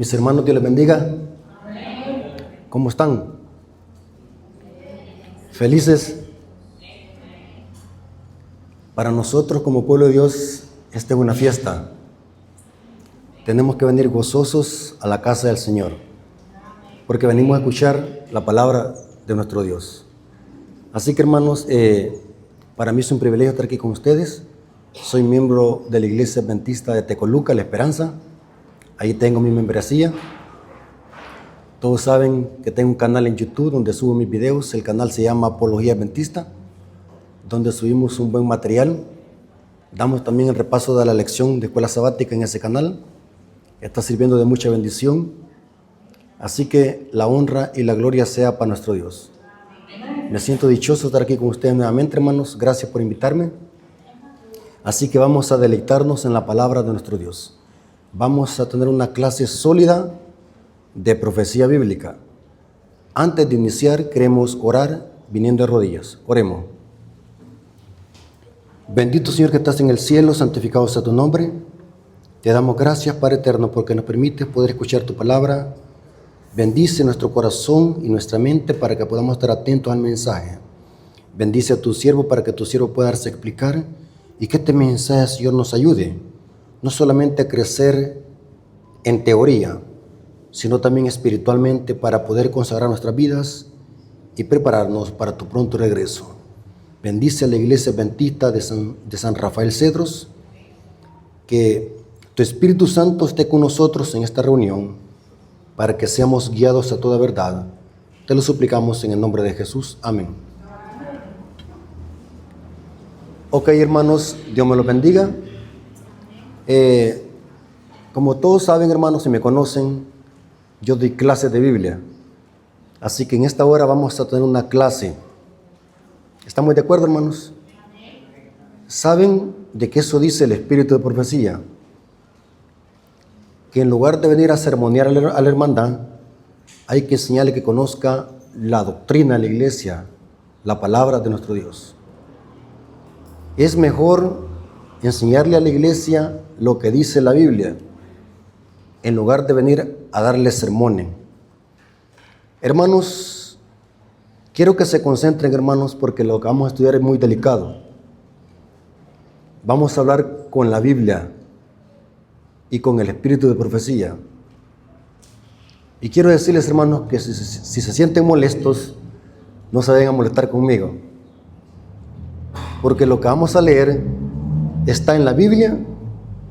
Mis hermanos, Dios les bendiga. ¿Cómo están? ¿Felices? Para nosotros como pueblo de Dios, esta es una fiesta. Tenemos que venir gozosos a la casa del Señor, porque venimos a escuchar la palabra de nuestro Dios. Así que, hermanos, para mí es un privilegio estar aquí con ustedes. Soy miembro de la Iglesia Adventista de Tecoluca, La Esperanza. Ahí tengo mi membresía. Todos saben que tengo un canal en YouTube donde subo mis videos. El canal se llama Apología Adventista, donde subimos un buen material. Damos también el repaso de la lección de escuela sabática en ese canal. Está sirviendo de mucha bendición. Así que la honra y la gloria sea para nuestro Dios. Me siento dichoso de estar aquí con ustedes nuevamente, hermanos. Gracias por invitarme. Así que vamos a deleitarnos en la palabra de nuestro Dios. Vamos a tener una clase sólida de profecía bíblica. Antes de iniciar, queremos orar viniendo de rodillas. Oremos. Bendito Señor que estás en el cielo, santificado sea tu nombre. Te damos gracias, Padre eterno, porque nos permites poder escuchar tu palabra. Bendice nuestro corazón y nuestra mente para que podamos estar atentos al mensaje. Bendice a tu siervo para que tu siervo pueda darse a explicar y que este mensaje, Señor, nos ayude no solamente a crecer en teoría, sino también espiritualmente para poder consagrar nuestras vidas y prepararnos para tu pronto regreso. Bendice a la Iglesia Adventista de San Rafael Cedros, que tu Espíritu Santo esté con nosotros en esta reunión para que seamos guiados a toda verdad. Te lo suplicamos en el nombre de Jesús. Amén. Ok, hermanos, Dios me los bendiga. Como todos saben, hermanos, si me conocen, yo doy clases de Biblia. Así que en esta hora vamos a tener una clase. ¿Estamos de acuerdo, hermanos? ¿Saben de qué eso dice el espíritu de profecía? Que en lugar de venir a sermonear a la hermandad, hay que enseñarle que conozca la doctrina de la iglesia, la palabra de nuestro Dios. Es mejor enseñarle a la iglesia lo que dice la Biblia, en lugar de venir a darle sermones. Hermanos, quiero que se concentren, hermanos, porque lo que vamos a estudiar es muy delicado. Vamos a hablar con la Biblia y con el espíritu de profecía. Y quiero decirles, hermanos, que si se sienten molestos, no se vayan a molestar conmigo, porque lo que vamos a leer está en la Biblia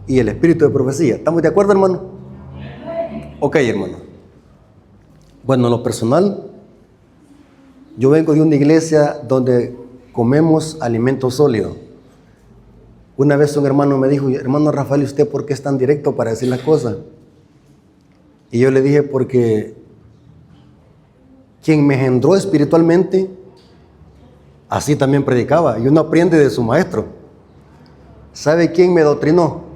y el espíritu de profecía. ¿Estamos de acuerdo, hermano? Ok, hermano. Bueno, en lo personal, yo vengo de una iglesia donde comemos alimento sólido. Una vez un hermano me dijo: hermano Rafael, ¿usted por qué es tan directo para decir las cosas? Y yo le dije: porque quien me engendró espiritualmente, así también predicaba, y uno aprende de su maestro. ¿Sabe quién me doctrinó?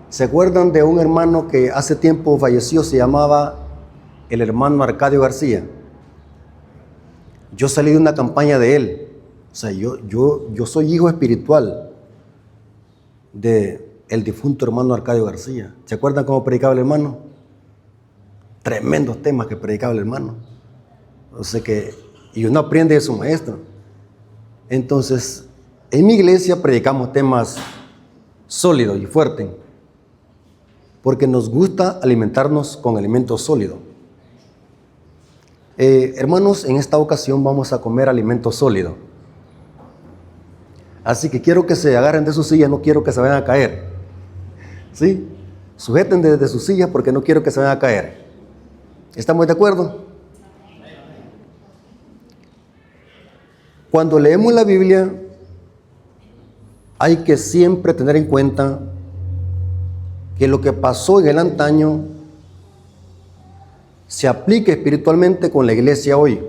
¿Se acuerdan de un hermano que hace tiempo falleció? Se llamaba el hermano Arcadio García. Yo salí de una campaña de él. O sea, yo soy hijo espiritual de el difunto hermano Arcadio García. ¿Se acuerdan cómo predicaba el hermano? Tremendos temas que predicaba el hermano. O sea que, y uno aprende de su maestro. Entonces, en mi iglesia predicamos temas sólidos y fuertes, porque nos gusta alimentarnos con alimento sólido. Hermanos, en esta ocasión vamos a comer alimento sólido. Así que quiero que se agarren de sus sillas, no quiero que se vayan a caer. ¿Sí? Sujeten desde sus sillas porque no quiero que se vayan a caer. ¿Estamos de acuerdo? Cuando leemos la Biblia, hay que siempre tener en cuenta que lo que pasó en el antaño se aplica espiritualmente con la iglesia hoy.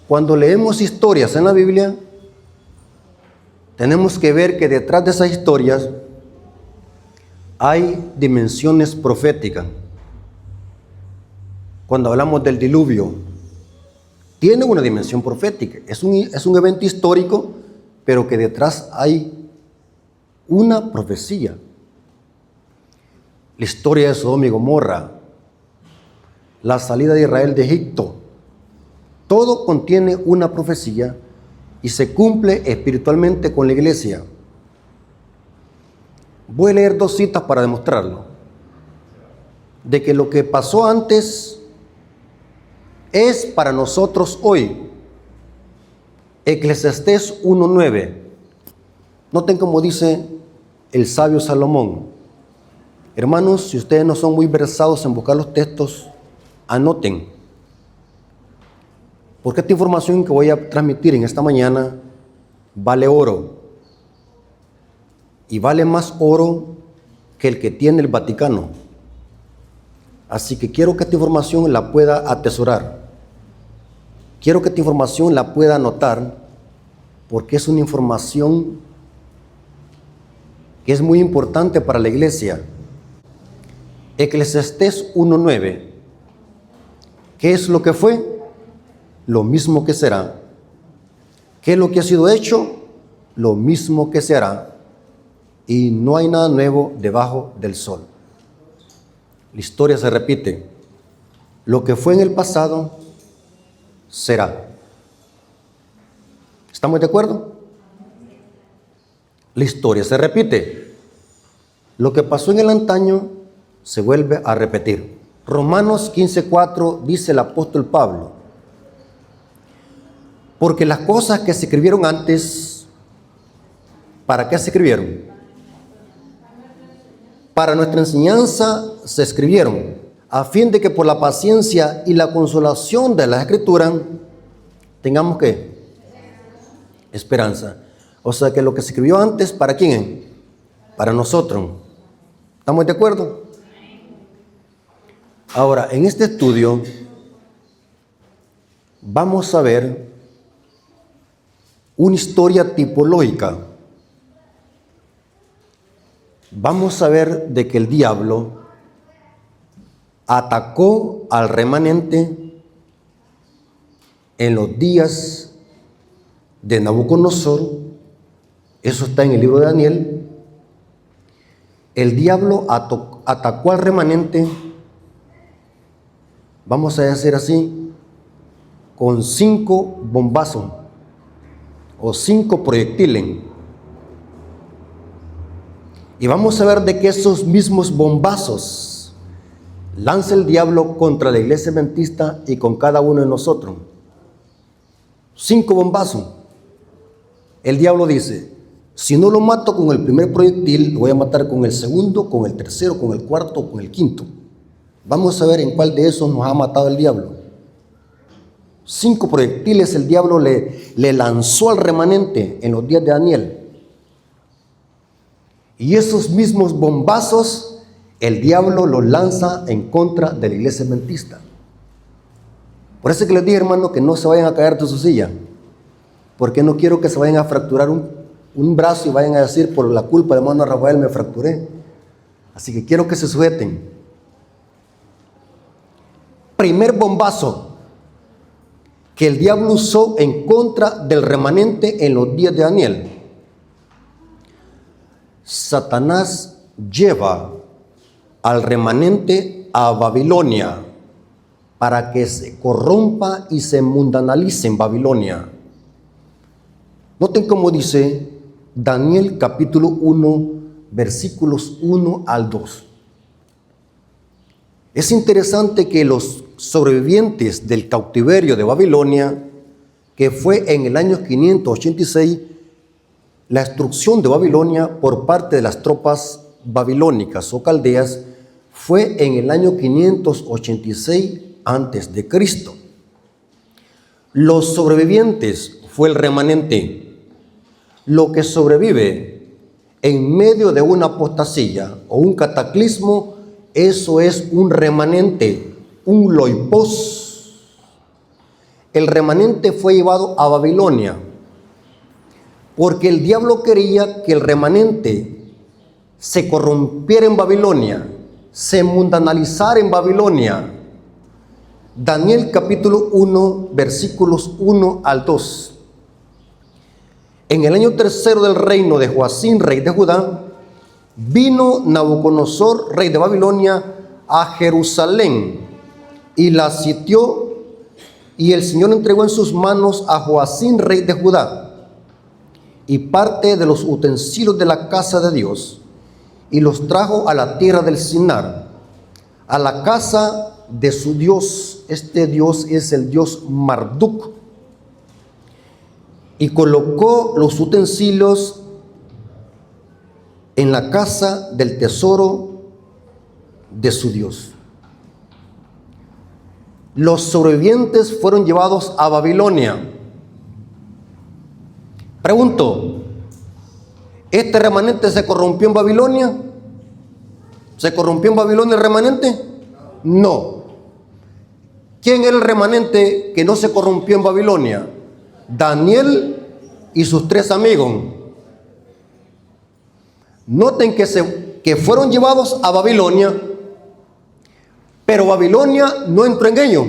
Cuando leemos historias en la Biblia, tenemos que ver que detrás de esas historias hay dimensiones proféticas. Cuando hablamos del diluvio, tiene una dimensión profética. Es un evento histórico, pero que detrás hay una profecía. la historia de Sodoma y Gomorra, la salida de Israel de Egipto. Todo contiene una profecía y se cumple espiritualmente con la iglesia. Voy a leer 2 citas para demostrarlo, de que lo que pasó antes es para nosotros hoy. Eclesiastés 1:9. Noten cómo dice el sabio Salomón. Hermanos, si ustedes no son muy versados en buscar los textos, anoten. Porque esta información que voy a transmitir en esta mañana vale oro. Y vale más oro que el que tiene el Vaticano. Así que quiero que esta información la pueda atesorar. Quiero que esta información la pueda anotar, porque es una información que es muy importante para la iglesia. Eclesiastés 1:9. ¿Qué es lo que fue? Lo mismo que será. ¿Qué es lo que ha sido hecho? Lo mismo que se hará. Y no hay nada nuevo debajo del sol. La historia se repite. Lo que fue en el pasado será. ¿Estamos de acuerdo? La historia se repite. Lo que pasó en el antaño se vuelve a repetir. Romanos 15:4 dice el apóstol Pablo: porque las cosas que se escribieron antes, ¿para qué se escribieron? Para nuestra enseñanza se escribieron, a fin de que por la paciencia y la consolación de la Escritura tengamos ¿qué? Esperanza. O sea que lo que se escribió antes, ¿para quién? Para nosotros. ¿Estamos de acuerdo? Ahora, en este estudio vamos a ver una historia tipológica. Vamos a ver de que el diablo atacó al remanente en los días de Nabucodonosor. Eso está en el libro de Daniel. El diablo atacó al remanente, vamos a decir así, con 5 bombazos o 5 proyectiles. Y vamos a ver de que esos mismos bombazos lanza el diablo contra la iglesia adventista y con cada uno de nosotros. 5 bombazos. El diablo dice: si no lo mato con el primer proyectil, lo voy a matar con el segundo, con el tercero, con el cuarto, con el quinto. Vamos a ver en cuál de esos nos ha matado el diablo. 5 proyectiles el diablo le lanzó al remanente en los días de Daniel. Y esos mismos bombazos el diablo los lanza en contra de la iglesia adventista. Por eso que les dije, hermano, que no se vayan a caer de su silla, porque no quiero que se vayan a fracturar un brazo y vayan a decir: por la culpa de hermano Rafael me fracturé. Así que quiero que se sujeten. Primer bombazo que el diablo usó en contra del remanente en los días de Daniel. Satanás lleva al remanente a Babilonia para que se corrompa y se mundanalice en Babilonia. Noten cómo dice Daniel capítulo 1, versículos 1 al 2. Es interesante que los sobrevivientes del cautiverio de Babilonia, que fue en el año 586, la destrucción de Babilonia por parte de las tropas babilónicas o caldeas, fue en el año 586 antes de Cristo. Los sobrevivientes fue el remanente. Lo que sobrevive en medio de una apostasía o un cataclismo, eso es un remanente, un loipos. El remanente fue llevado a Babilonia porque el diablo quería que el remanente se corrompiera en Babilonia, se mundanalizara en Babilonia. Daniel capítulo 1, versículos 1 al 2. En el año 3 del reino de Joacín, rey de Judá, vino Nabucodonosor, rey de Babilonia, a Jerusalén y la sitió, y el Señor entregó en sus manos a Joacim, rey de Judá, y parte de los utensilios de la casa de Dios, y los trajo a la tierra del Sinar, a la casa de su Dios. Este Dios es el Dios Marduk, y colocó los utensilios en la casa del tesoro de su Dios. Los sobrevivientes fueron llevados a Babilonia. Pregunto, ¿este remanente se corrompió en Babilonia? ¿Se corrompió en Babilonia el remanente? No. ¿Quién era el remanente que no se corrompió en Babilonia? Daniel y sus 3 amigos. Noten que fueron llevados a Babilonia, pero Babilonia no entró en ellos.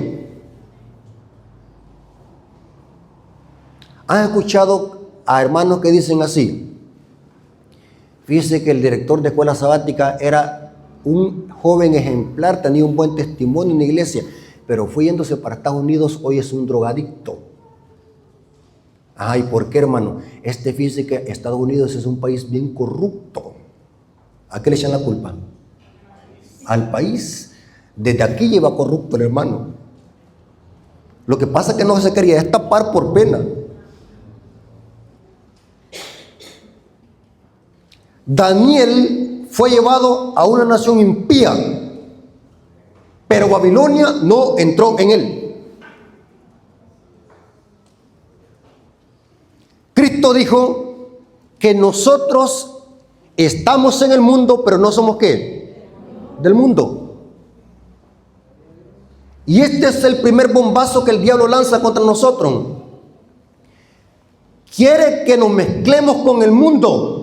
¿Han escuchado a hermanos que dicen así? Fíjese que el director de escuela sabática era un joven ejemplar, tenía un buen testimonio en la iglesia, pero fue yéndose para Estados Unidos, hoy es un drogadicto. Ay, ¿por qué, hermano? Fíjese que Estados Unidos es un país bien corrupto. ¿A qué le echan la culpa? Al país. Desde aquí lleva corrupto el hermano. Lo que pasa es que no se quería destapar por pena. Daniel fue llevado a una nación impía, pero Babilonia no entró en él. Cristo dijo que nosotros estamos en el mundo, pero no somos ¿qué? Del mundo. Y este es el primer bombazo que el diablo lanza contra nosotros. Quiere que nos mezclemos con el mundo.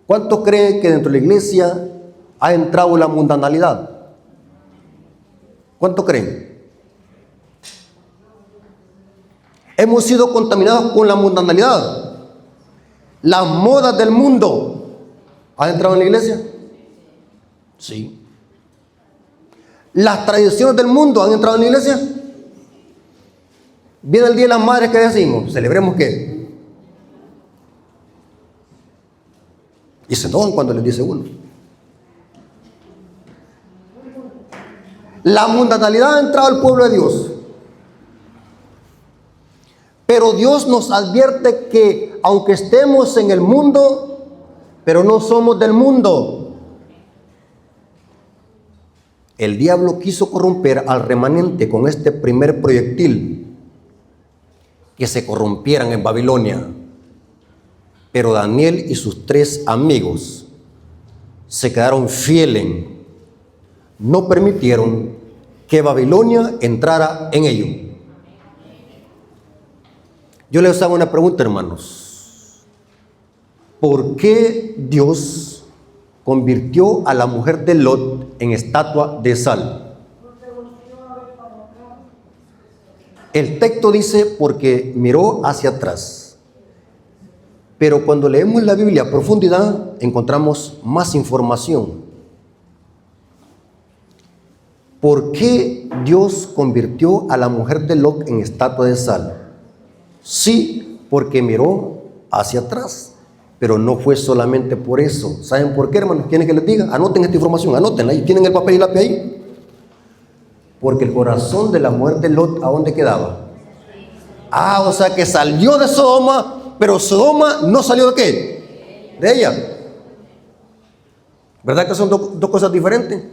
¿Cuántos creen que dentro de la iglesia ha entrado la mundanalidad? ¿Cuántos creen? Hemos sido contaminados con la mundanalidad. Las modas del mundo. ¿Han entrado en la iglesia? Sí. Las tradiciones del mundo han entrado en la iglesia. Viene el Día de las Madres, ¿qué decimos? ¿Celebremos qué? Y se enojan cuando les dice uno. La mundanalidad ha entrado al pueblo de Dios. Pero Dios nos advierte que aunque estemos en el mundo, pero no somos del mundo. El diablo quiso corromper al remanente con este primer proyectil, que se corrompieran en Babilonia. Pero Daniel y sus 3 amigos se quedaron fieles, no permitieron que Babilonia entrara en ellos. Yo les hago una pregunta, hermanos. ¿Por qué Dios convirtió a la mujer de Lot en estatua de sal? El texto dice porque miró hacia atrás. Pero cuando leemos la Biblia a profundidad, encontramos más información. ¿Por qué Dios convirtió a la mujer de Lot en estatua de sal? Sí, porque miró hacia atrás. Pero no fue solamente por eso. ¿Saben por qué, hermanos? ¿Quieren que les diga? Anoten esta información, anótenla. Ahí tienen el papel y lápiz ahí. Porque el corazón de la mujer de Lot, ¿a dónde quedaba? O sea que salió de Sodoma, pero Sodoma no salió de ¿qué? De ella. ¿Verdad que son dos cosas diferentes?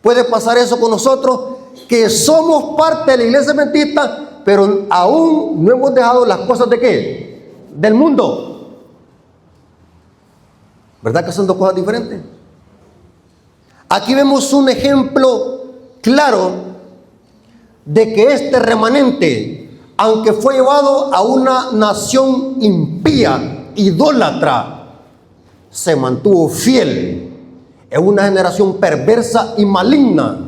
Puede pasar eso con nosotros, que somos parte de la iglesia adventista, pero aún no hemos dejado las cosas de ¿qué? Del mundo. ¿Verdad que son 2 cosas diferentes? Aquí vemos un ejemplo claro de que este remanente, aunque fue llevado a una nación impía, idólatra, se mantuvo fiel en una generación perversa y maligna.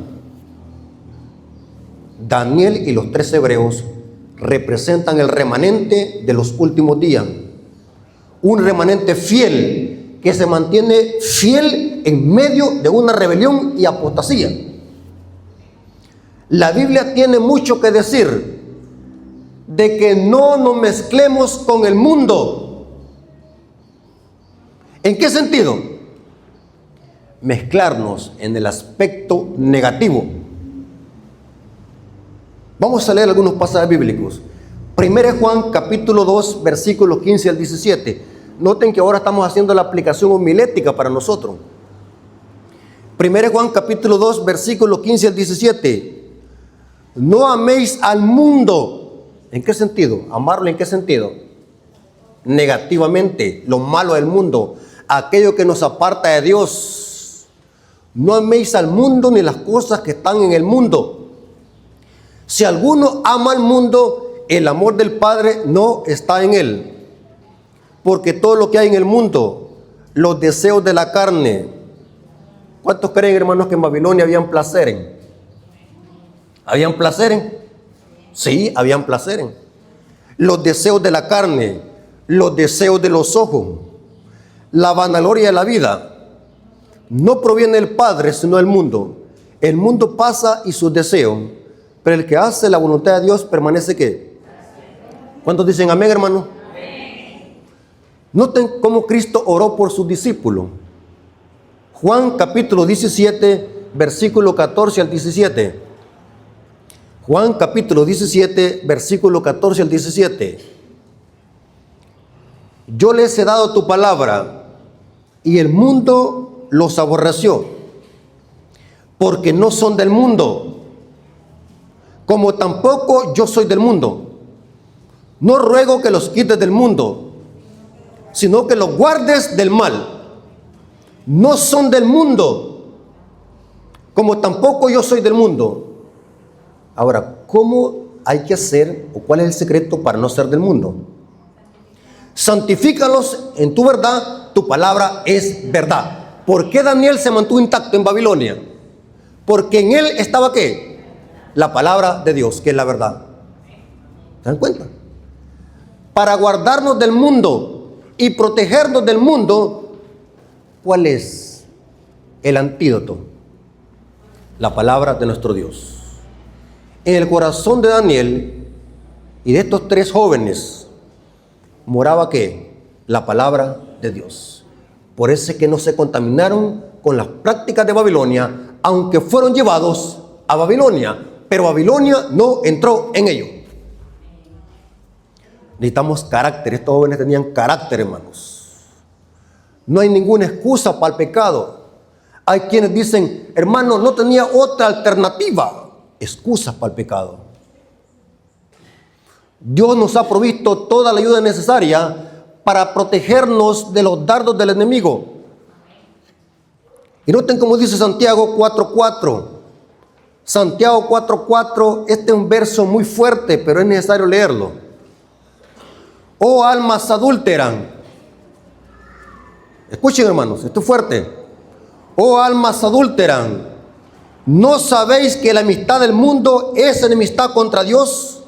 Daniel y los 3 hebreos representan el remanente de los últimos días. un remanente fiel, que se mantiene fiel en medio de una rebelión y apostasía. La Biblia tiene mucho que decir de que no nos mezclemos con el mundo. ¿En qué sentido? Mezclarnos en el aspecto negativo. Vamos a leer algunos pasajes bíblicos. 1 Juan capítulo 2, versículos 15 al 17. Noten que ahora estamos haciendo la aplicación homilética para nosotros. 1 Juan capítulo 2, versículos 15 al 17. No améis al mundo. ¿En qué sentido? ¿Amarlo en qué sentido? Negativamente, lo malo del mundo, aquello que nos aparta de Dios. No améis al mundo ni las cosas que están en el mundo. Si alguno ama al mundo, el amor del Padre no está en él. Porque todo lo que hay en el mundo, los deseos de la carne. ¿Cuántos creen, hermanos, que en Babilonia habían placeres? ¿Habían placeres? Sí, habían placeres. Los deseos de la carne, los deseos de los ojos, la vanagloria de la vida, no proviene del Padre, sino del mundo. El mundo pasa y sus deseos, pero el que hace la voluntad de Dios permanece ¿qué? ¿Cuántos dicen amén, hermano? Noten cómo Cristo oró por sus discípulos. Juan capítulo 17, versículo 14 al 17. Juan capítulo 17, versículo 14 al 17. Yo les he dado tu palabra y el mundo los aborreció, porque no son del mundo, como tampoco yo soy del mundo. No ruego que los quites del mundo, sino que los guardes del mal. No son del mundo, como tampoco yo soy del mundo. Ahora, ¿cómo hay que hacer o cuál es el secreto para no ser del mundo? Santifícalos en tu verdad, tu palabra es verdad. ¿Por qué Daniel se mantuvo intacto en Babilonia? Porque en él estaba ¿qué? La palabra de Dios, que es la verdad. ¿Se dan cuenta? Para guardarnos del mundo y protegernos del mundo, ¿cuál es el antídoto? La palabra de nuestro Dios. En el corazón de Daniel y de estos tres jóvenes moraba ¿qué? La palabra de Dios. Por eso es que no se contaminaron con las prácticas de Babilonia, aunque fueron llevados a Babilonia, pero Babilonia no entró en ellos. Necesitamos carácter. Estos jóvenes tenían carácter, hermanos. No hay ninguna excusa para el pecado. Hay quienes dicen, hermano, no tenía otra alternativa. Excusas para el pecado. Dios nos ha provisto toda la ayuda necesaria para protegernos de los dardos del enemigo. Y noten cómo dice Santiago 4:4. Santiago 4:4, este es un verso muy fuerte, pero es necesario leerlo. Oh almas adúlteras. Escuchen, hermanos, esto es fuerte. Oh almas adúlteras, ¿no sabéis que la amistad del mundo es enemistad contra Dios?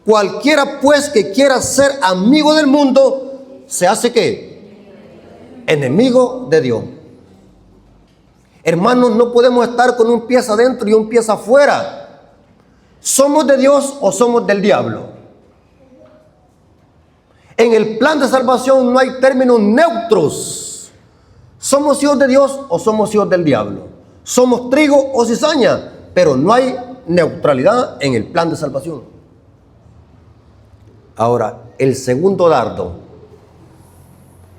Cualquiera pues que quiera ser amigo del mundo, se hace ¿qué? Enemigo de Dios. Hermanos, no podemos estar con un pie adentro y un pie afuera. ¿Somos de Dios o somos del diablo? En el plan de salvación no hay términos neutros. ¿Somos hijos de Dios o somos hijos del diablo? ¿Somos trigo o cizaña? Pero no hay neutralidad en el plan de salvación. Ahora, el segundo dardo,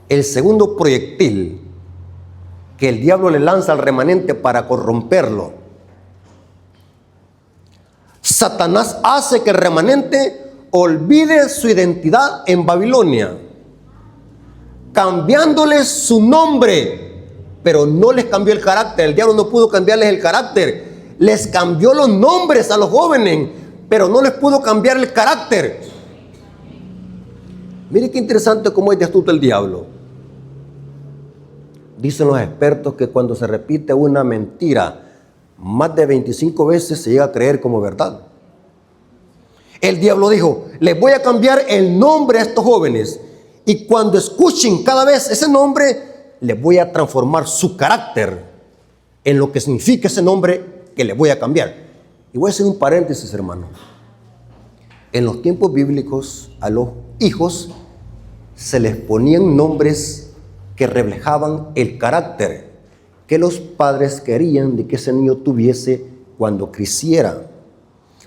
el segundo proyectil que el diablo le lanza al remanente para corromperlo. Satanás hace que el remanente olvide su identidad en Babilonia, cambiándoles su nombre, pero no les cambió el carácter. El diablo no pudo cambiarles el carácter. Les cambió los nombres a los jóvenes, pero no les pudo cambiar el carácter. Mire qué interesante cómo es de astuto el diablo. Dicen los expertos que cuando se repite una mentira más de 25 veces se llega a creer como verdad. El diablo dijo, les voy a cambiar el nombre a estos jóvenes Y cuando escuchen cada vez ese nombre, les voy a transformar su carácter en lo que significa ese nombre que les voy a cambiar. Y voy a hacer un paréntesis, hermano. En los tiempos bíblicos, a los hijos se les ponían nombres que reflejaban el carácter que los padres querían de que ese niño tuviese cuando creciera.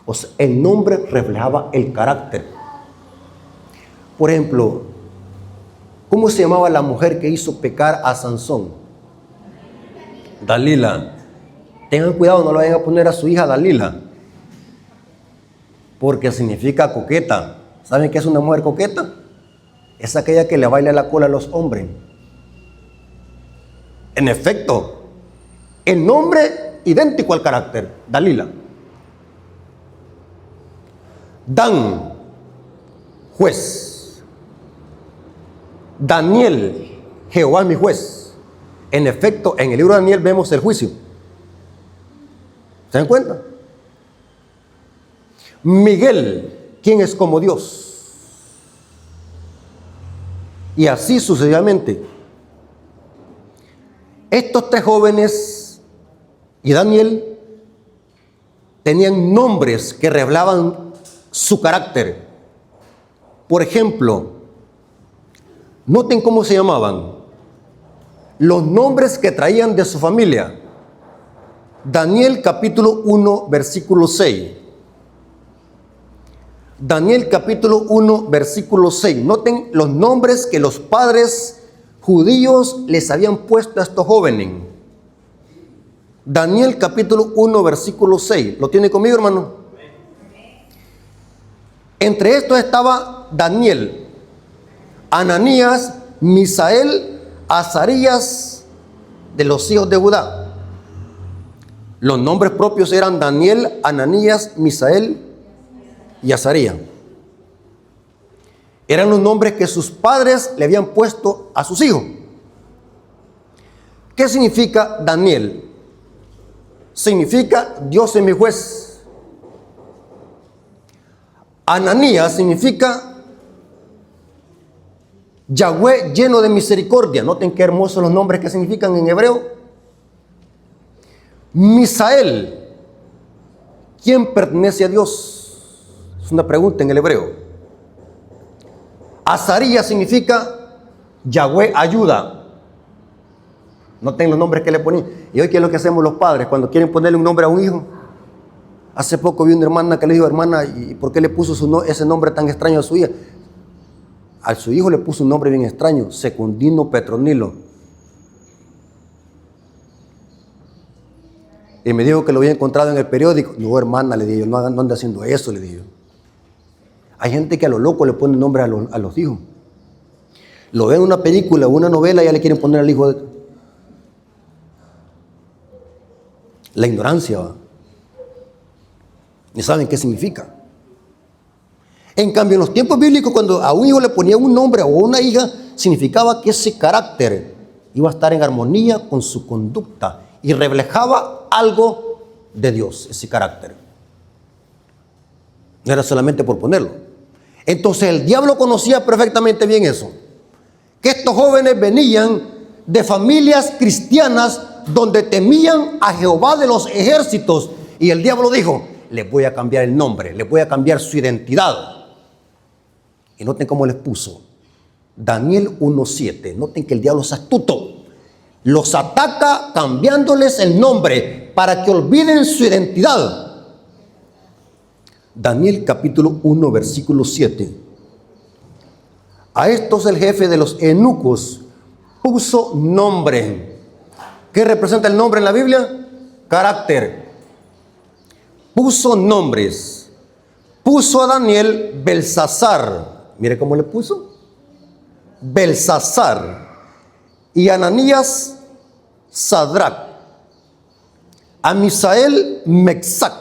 O sea, el nombre reflejaba el carácter. Por ejemplo, ¿cómo se llamaba la mujer que hizo pecar a Sansón? Dalila. Tengan cuidado, no le vayan a poner a su hija Dalila, porque significa coqueta. ¿Saben qué es una mujer coqueta? Es aquella que le baila la cola a los hombres. En efecto, el nombre idéntico al carácter, Dalila. Dan, juez. Daniel, Jehová es mi juez. En efecto, en el libro de Daniel vemos el juicio. ¿Se dan cuenta? Miguel, ¿quién es como Dios? Y así sucesivamente. Estos tres jóvenes y Daniel tenían nombres que revelaban su carácter. Por ejemplo, noten cómo se llamaban. Los nombres que traían de su familia. Daniel capítulo 1, versículo 6. Daniel capítulo 1, versículo 6. Noten los nombres que los padres judíos les habían puesto a estos jóvenes. Daniel capítulo 1, versículo 6. ¿Lo tiene conmigo, hermano? Entre estos estaba Daniel, Ananías, Misael, Azarías, de los hijos de Judá. Los nombres propios eran Daniel, Ananías, Misael y Azarías. Eran los nombres que sus padres le habían puesto a sus hijos. ¿Qué significa Daniel? Significa Dios es mi juez. Ananías significa Yahweh lleno de misericordia. Noten qué hermosos los nombres que significan en hebreo. Misael, ¿quién pertenece a Dios? Es una pregunta en el hebreo. Azarías significa Yahweh ayuda. Noten los nombres que le ponen. Y hoy, ¿qué es lo que hacemos los padres cuando quieren ponerle un nombre a un hijo? Hace poco vi una hermana que le dijo: hermana, ¿y por qué le puso ese nombre tan extraño a su hija? A su hijo le puso un nombre bien extraño, Secundino Petronilo. Y me dijo que lo había encontrado en el periódico. No, hermana, le dije yo, no ande haciendo eso, le dije yo. Hay gente que a lo loco le pone nombre a los hijos. Lo ven en una película o una novela y ya le quieren poner al hijo. La ignorancia, ¿va? Ni saben qué significa. En cambio, en los tiempos bíblicos, cuando a un hijo le ponían un nombre o a una hija, significaba que ese carácter iba a estar en armonía con su conducta y reflejaba algo de Dios, ese carácter. No era solamente por ponerlo. Entonces el diablo conocía perfectamente bien eso, que estos jóvenes venían de familias cristianas donde temían a Jehová de los ejércitos, y el diablo dijo: les voy a cambiar el nombre, les voy a cambiar su identidad. Y noten cómo les puso Daniel 1:7. Noten que el diablo es astuto. Los ataca cambiándoles el nombre para que olviden su identidad. Daniel capítulo 1, versículo 7. A estos el jefe de los eunucos puso nombre. ¿Qué representa el nombre en la Biblia? Carácter. Puso nombres. Puso a Daniel Belsasar. Mire cómo le puso. Belsasar. Y a Ananías, Sadrac, a Misael, Mexac,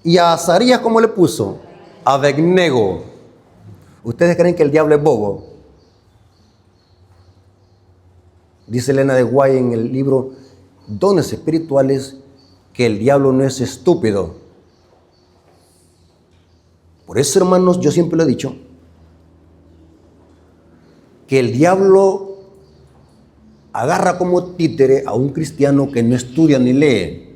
y a Azarías, ¿cómo le puso? Abednego. ¿Ustedes creen que el diablo es bobo? Dice Elena de Guay en el libro Dones Espirituales que el diablo no es estúpido. Por eso, hermanos, yo siempre lo he dicho, que el diablo agarra como títere a un cristiano que no estudia ni lee.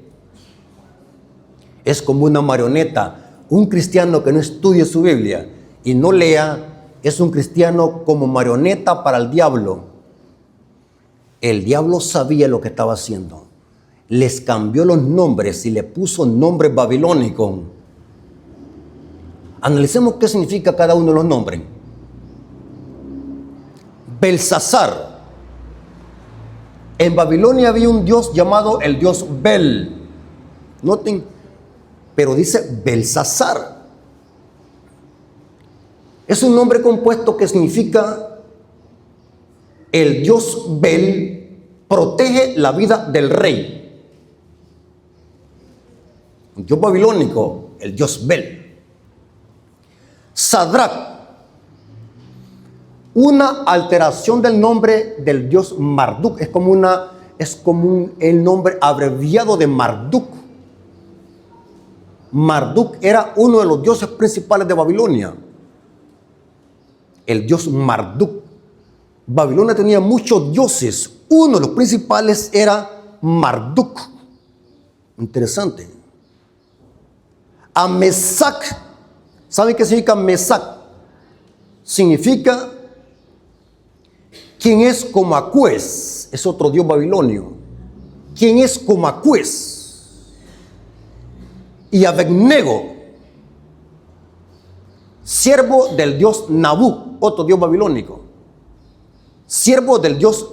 Es como una marioneta. Un cristiano que no estudie su Biblia y no lea es un cristiano como marioneta para el diablo. El diablo sabía lo que estaba haciendo. Les cambió los nombres y le puso nombres babilónicos. Analicemos qué significa cada uno de los nombres. Belsasar. En Babilonia había un dios llamado el dios Bel. Noten, pero dice Belsasar. Es un nombre compuesto que significa el dios Bel protege la vida del rey. Un dios babilónico, el dios Bel. Sadrach. Una alteración del nombre del dios Marduk. Es como el nombre abreviado de Marduk. Marduk era uno de los dioses principales de Babilonia. El dios Marduk. Babilonia tenía muchos dioses. Uno de los principales era Marduk. Interesante. A Mesac. ¿Saben qué significa Mesac? Significa quien es como Acués. Es otro dios babilonio. Quien es como Acués. Y Abednego, siervo del dios Nabú, otro dios babilónico. Siervo del dios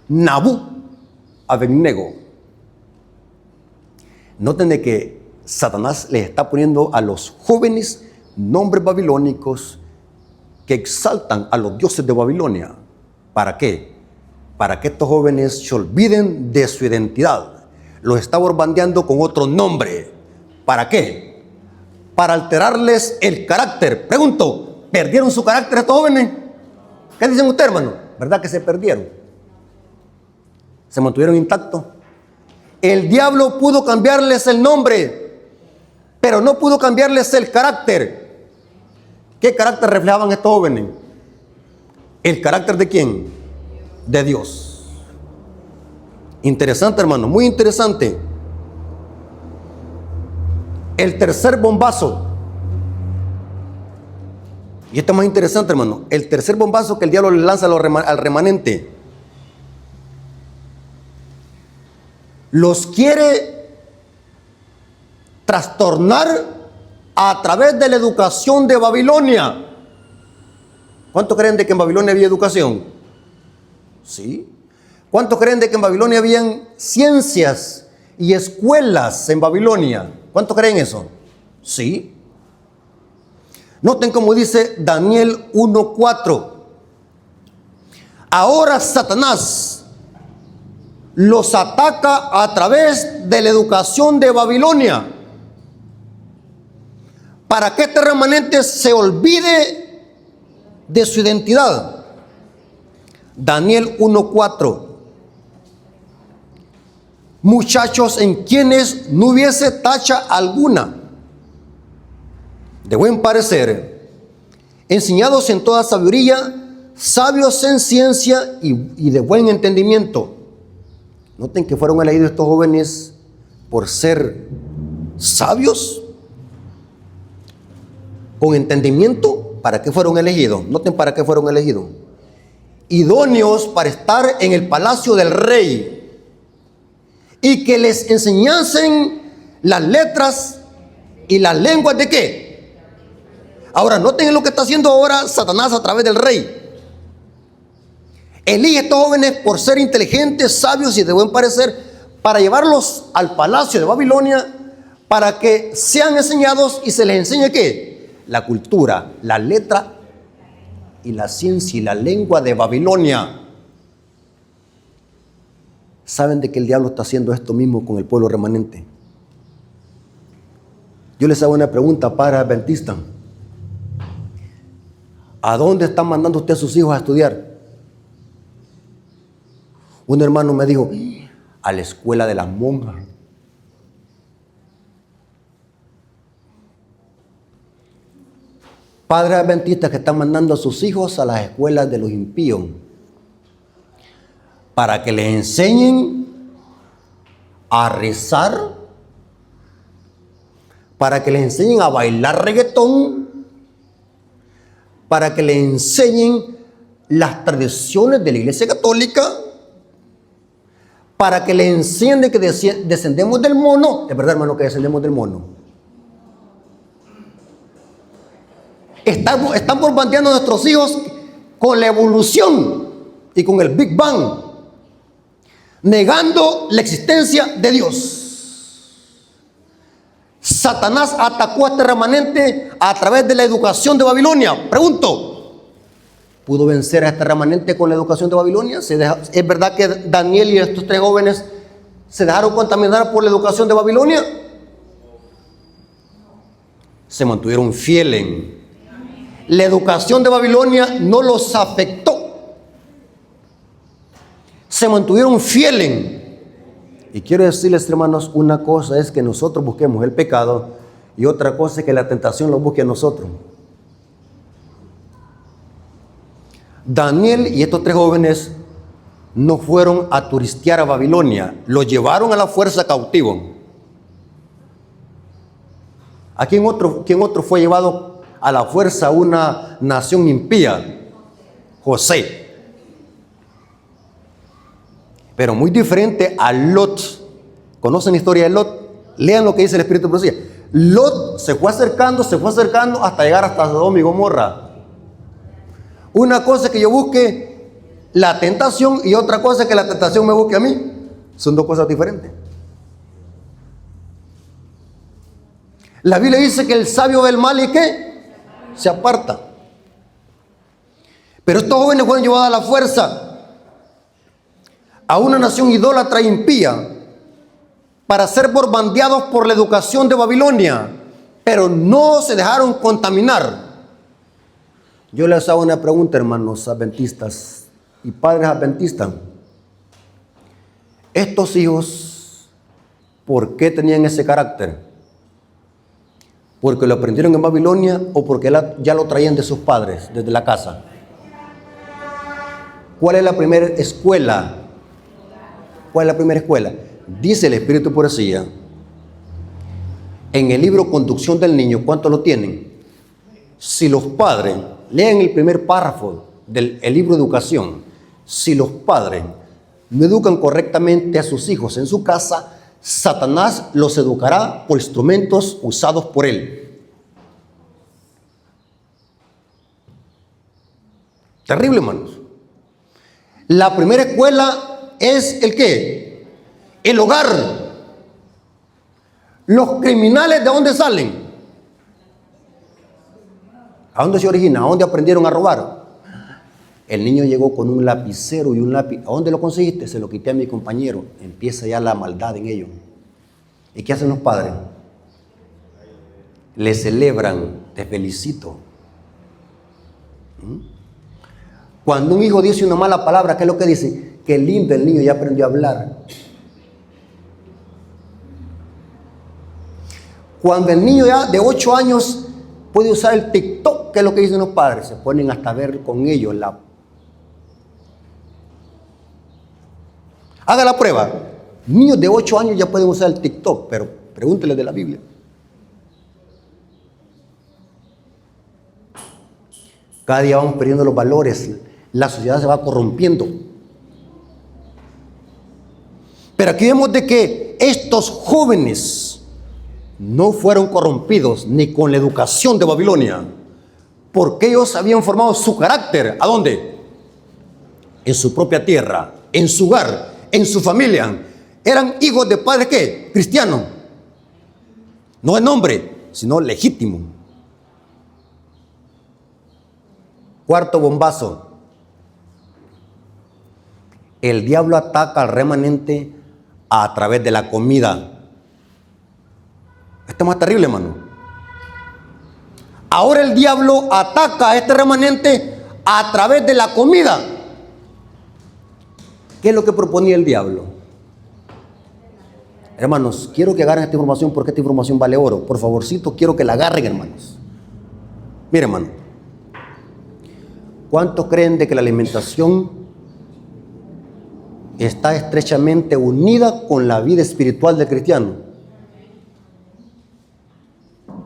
Nabú, Abednego. Noten de que Satanás les está poniendo a los jóvenes nombres babilónicos que exaltan a los dioses de Babilonia. ¿Para qué? Para que estos jóvenes se olviden de su identidad. Los está borbandeando con otro nombre. ¿Para qué? Para alterarles el carácter. Pregunto, ¿perdieron su carácter estos jóvenes? ¿Qué dicen ustedes, hermano? ¿Verdad que se perdieron? ¿Se mantuvieron intactos? El diablo pudo cambiarles el nombre, pero no pudo cambiarles el carácter. ¿Qué carácter reflejaban estos jóvenes? ¿El carácter de quién? De Dios. Interesante, hermano, muy interesante. El tercer bombazo. Y esto es más interesante, hermano. El tercer bombazo que el diablo le lanza al remanente. Los quiere trastornar a través de la educación de Babilonia. ¿Cuántos creen de que en Babilonia había educación? Sí. ¿Cuántos creen de que en Babilonia habían ciencias y escuelas en Babilonia? ¿Cuántos creen eso? Sí. Noten cómo dice Daniel 1:4. Ahora Satanás los ataca a través de la educación de Babilonia, para que este remanente se olvide de su identidad. Daniel 1:4. Muchachos en quienes no hubiese tacha alguna, de buen parecer, enseñados en toda sabiduría, sabios en ciencia y de buen entendimiento. Noten que fueron elegidos estos jóvenes por ser sabios, con entendimiento. ¿Para qué fueron elegidos? Noten para qué fueron elegidos. Idóneos para estar en el palacio del rey y que les enseñasen las letras y las lenguas de qué. Ahora, noten lo que está haciendo ahora Satanás a través del rey. Elige a estos jóvenes por ser inteligentes, sabios y de buen parecer, para llevarlos al palacio de Babilonia, para que sean enseñados y se les enseñe ¿qué? La cultura, la letra y la ciencia y la lengua de Babilonia. ¿Saben de que el diablo está haciendo esto mismo con el pueblo remanente? Yo les hago una pregunta para adventistas. ¿A dónde están mandando usted a sus hijos a estudiar? Un hermano me dijo, a la escuela de las monjas. Padres adventistas que están mandando a sus hijos a las escuelas de los impíos para que les enseñen a rezar, para que les enseñen a bailar reggaetón, para que les enseñen las tradiciones de la Iglesia Católica, para que les enseñen de que descendemos del mono. Es verdad, hermano, que descendemos del mono. Están bombardeando a nuestros hijos con la evolución y con el Big Bang, negando la existencia de Dios. Satanás atacó a este remanente a través de la educación de Babilonia. Pregunto, ¿pudo vencer a este remanente con la educación de Babilonia? ¿Es verdad que Daniel y estos 3 jóvenes se dejaron contaminar por la educación de Babilonia? Se mantuvieron fieles. La educación de Babilonia no los afectó. Se mantuvieron fieles. Y quiero decirles, hermanos, una cosa es que nosotros busquemos el pecado y otra cosa es que la tentación lo busque a nosotros. Daniel y estos 3 jóvenes no fueron a turistear a Babilonia, los llevaron a la fuerza cautivo. ¿A quién otro fue llevado a la fuerza a una nación impía? José. Pero muy diferente a Lot. ¿Conocen la historia de Lot? Lean lo que dice el Espíritu de Profecía. Lot se fue acercando hasta llegar hasta Sodoma y Gomorra. Una cosa es que yo busque la tentación y otra cosa es que la tentación me busque a mí. Son 2 cosas diferentes. La Biblia dice que el sabio ve el mal y ¿qué? Se aparta. Pero estos jóvenes fueron llevados a la fuerza a una nación idólatra e impía para ser bombardeados por la educación de Babilonia, pero no se dejaron contaminar. Yo les hago una pregunta, hermanos adventistas y padres adventistas. Estos hijos, ¿por qué tenían ese carácter? ¿Porque lo aprendieron en Babilonia o porque ya lo traían de sus padres, desde la casa? ¿Cuál es la primera escuela? ¿Cuál es la primera escuela? Dice el Espíritu de Profecía en el libro Conducción del Niño. ¿Cuántos lo tienen? Si los padres, lean el primer párrafo del libro de Educación. Si los padres no educan correctamente a sus hijos en su casa, Satanás los educará por instrumentos usados por él. Terrible, hermanos. La primera escuela es ¿el qué? El hogar. Los criminales, ¿de dónde salen? ¿A dónde se origina? ¿A dónde aprendieron a robar? El niño llegó con un lapicero y un lápiz. ¿A dónde lo conseguiste? Se lo quité a mi compañero. Empieza ya la maldad en ellos. ¿Y qué hacen los padres? Le celebran, te felicito. Cuando un hijo dice una mala palabra, ¿qué es lo que dice? Qué lindo, el niño ya aprendió a hablar. Cuando el niño ya de 8 años puede usar el TikTok, ¿qué es lo que dicen los padres? Se ponen hasta a ver con ellos la... Haga la prueba. Niños de 8 años ya pueden usar el TikTok, pero pregúntele de la Biblia. Cada día vamos perdiendo los valores. La sociedad se va corrompiendo. Pero aquí vemos de que estos jóvenes no fueron corrompidos ni con la educación de Babilonia, porque ellos habían formado su carácter. ¿A dónde? En su propia tierra, en su hogar, en su familia. Eran hijos de padres ¿qué? Cristianos. No de nombre, sino legítimo. Cuarto bombazo. El diablo ataca al remanente a través de la comida. Esto es más terrible, hermano. Ahora el diablo ataca a este remanente a través de la comida. ¿Qué es lo que proponía el diablo? Hermanos, quiero que agarren esta información porque esta información vale oro. Por favorcito, quiero que la agarren, hermanos. Mire, hermano. ¿Cuántos creen de que la alimentación está estrechamente unida con la vida espiritual del cristiano?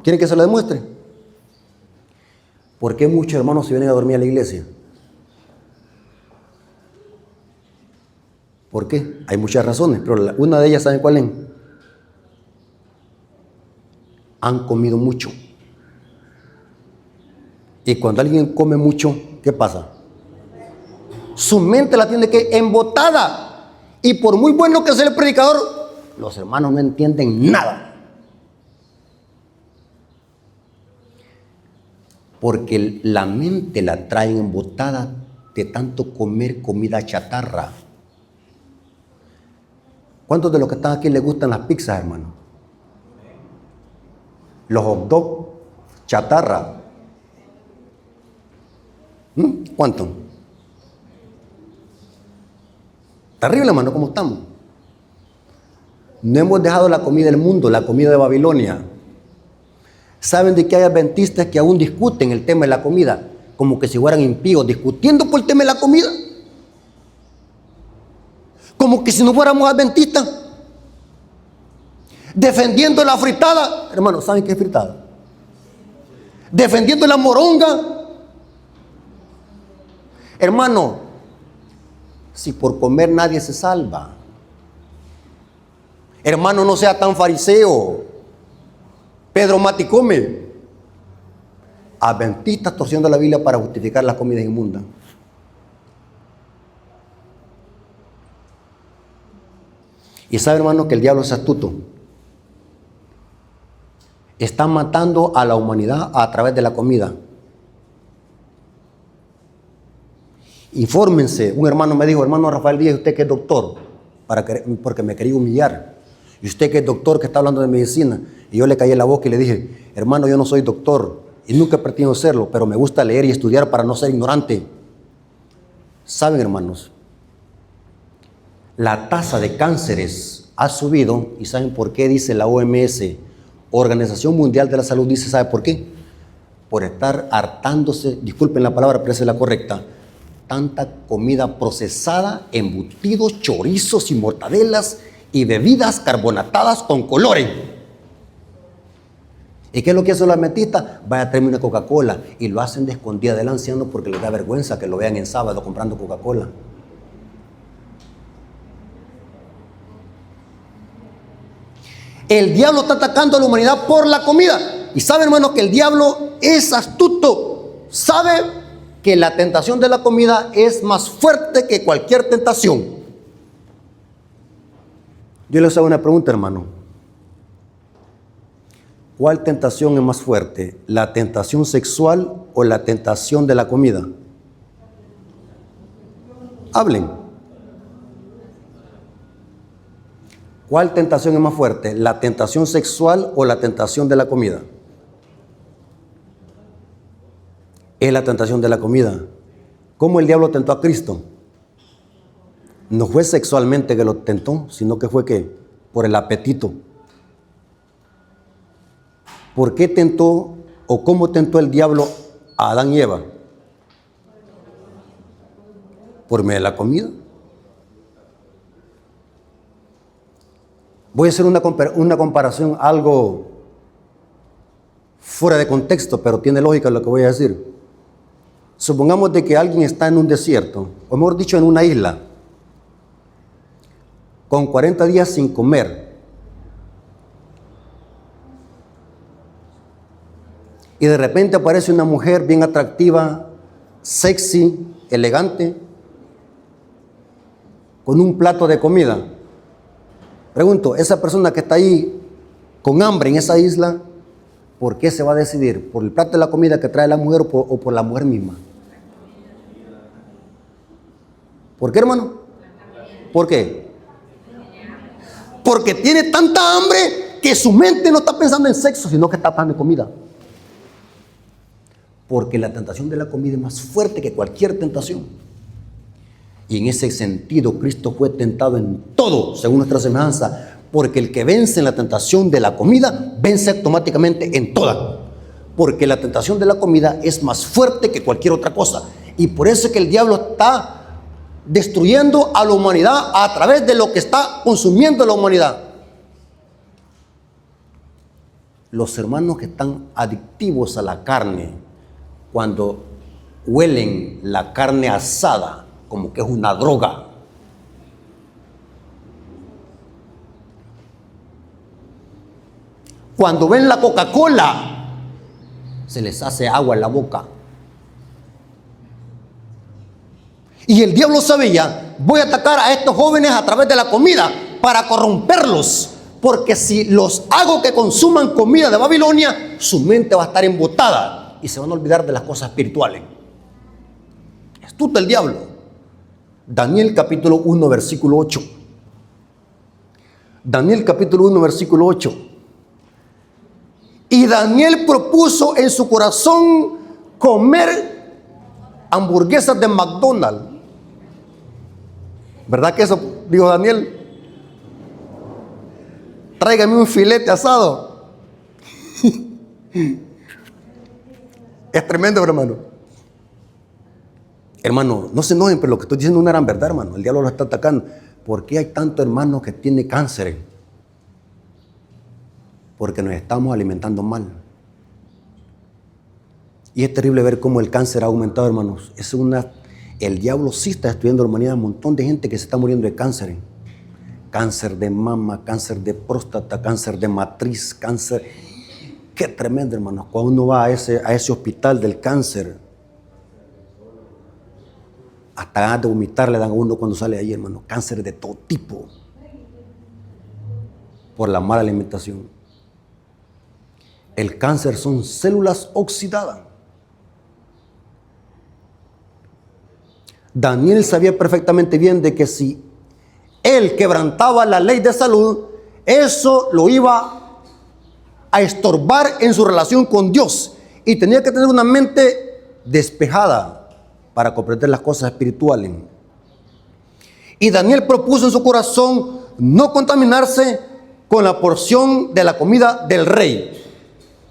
¿Quieren que se lo demuestre? ¿Por qué muchos hermanos se vienen a dormir a la iglesia? ¿Por qué? Hay muchas razones, pero una de ellas, ¿saben cuál es? Han comido mucho. Y cuando alguien come mucho, ¿qué pasa? Su mente la tiene que embotada. Y por muy bueno que sea el predicador, los hermanos no entienden nada. Porque la mente la traen embotada de tanto comer comida chatarra. ¿Cuántos de los que están aquí les gustan las pizzas, hermano? Los hot dogs, chatarra. ¿Cuánto? Terrible, hermano, ¿cómo estamos? No hemos dejado la comida del mundo, la comida de Babilonia. ¿Saben de que hay adventistas que aún discuten el tema de la comida? Como que si fueran impíos, discutiendo por el tema de la comida. Como que si no fuéramos adventistas. Defendiendo la fritada. Hermano, ¿saben qué es fritada? Defendiendo la moronga. Hermano, si por comer nadie se salva. Hermano, no sea tan fariseo. Pedro Mati come. Adventistas torciendo la Biblia para justificar las comidas inmundas. Y sabe, hermano, que el diablo es astuto. Está matando a la humanidad a través de la comida. Infórmense. Un hermano me dijo, hermano Rafael Díaz, usted que es doctor, porque me quería humillar. Y usted que es doctor, que está hablando de medicina. Y yo le caí en la boca y le dije, hermano, yo no soy doctor y nunca he pretendido serlo, pero me gusta leer y estudiar para no ser ignorante. Saben, hermanos, la tasa de cánceres ha subido. ¿Y saben por qué? Dice la OMS, Organización Mundial de la Salud, dice, ¿sabe por qué? Por estar hartándose, disculpen la palabra, pero esa es la correcta, tanta comida procesada, embutidos, chorizos y mortadelas y bebidas carbonatadas con colores. ¿Y qué es lo que hacen los adventistas? Vaya a traerme una Coca-Cola, y lo hacen de escondida del anciano porque les da vergüenza que lo vean en sábado comprando Coca-Cola. El diablo está atacando a la humanidad por la comida. Y sabe, hermano, que el diablo es astuto. Sabe que la tentación de la comida es más fuerte que cualquier tentación. Yo les hago una pregunta, hermano. ¿Cuál tentación es más fuerte? ¿La tentación sexual o la tentación de la comida? Hablen. ¿Cuál tentación es más fuerte? ¿La tentación sexual o la tentación de la comida? Es la tentación de la comida. ¿Cómo el diablo tentó a Cristo? No fue sexualmente que lo tentó, sino que fue ¿qué? Por el apetito. ¿Por qué tentó o cómo tentó el diablo a Adán y Eva? Por medio de la comida. Voy a hacer una comparación algo fuera de contexto, pero tiene lógica lo que voy a decir. Supongamos de que alguien está en un desierto, o mejor dicho, en una isla, con 40 días sin comer. Y de repente aparece una mujer bien atractiva, sexy, elegante, con un plato de comida. Pregunto, esa persona que está ahí con hambre en esa isla, ¿por qué se va a decidir? ¿Por el plato de la comida que trae la mujer o por la mujer misma? ¿Por qué, hermano? ¿Por qué? Porque tiene tanta hambre que su mente no está pensando en sexo, sino que está pensando en comida. Porque la tentación de la comida es más fuerte que cualquier tentación. Y en ese sentido, Cristo fue tentado en todo, según nuestra semejanza, porque el que vence en la tentación de la comida, vence automáticamente en toda. Porque la tentación de la comida es más fuerte que cualquier otra cosa. Y por eso es que el diablo está destruyendo a la humanidad a través de lo que está consumiendo la humanidad. Los hermanos que están adictivos a la carne, cuando huelen la carne asada, como que es una droga. Cuando ven la Coca-Cola, se les hace agua en la boca. Y el diablo sabía, voy a atacar a estos jóvenes a través de la comida para corromperlos. Porque si los hago que consuman comida de Babilonia, su mente va a estar embotada y se van a olvidar de las cosas espirituales. Astuto el diablo. Daniel capítulo 1, versículo 8. Daniel capítulo 1, versículo 8. Y Daniel propuso en su corazón comer hamburguesas de McDonald's. ¿Verdad que eso dijo Daniel? Tráigame un filete asado. Es tremendo, hermano. Hermano, no se enojen, pero lo que estoy diciendo es una gran verdad, hermano. El diablo lo está atacando. ¿Por qué hay tantos hermanos que tienen cáncer? Porque nos estamos alimentando mal. Y es terrible ver cómo el cáncer ha aumentado, hermanos. El diablo sí está destruyendo la humanidad. Un montón de gente que se está muriendo de cáncer. Cáncer de mama, cáncer de próstata, cáncer de matriz, cáncer. Qué tremendo, hermanos. Cuando uno va a ese hospital del cáncer, hasta ganas de vomitar le dan a uno cuando sale ahí, hermano. Cáncer de todo tipo. Por la mala alimentación. El cáncer son células oxidadas. Daniel sabía perfectamente bien de que si él quebrantaba la ley de salud, eso lo iba a estorbar en su relación con Dios. Y tenía que tener una mente despejada para comprender las cosas espirituales. Y Daniel propuso en su corazón no contaminarse con la porción de la comida del rey,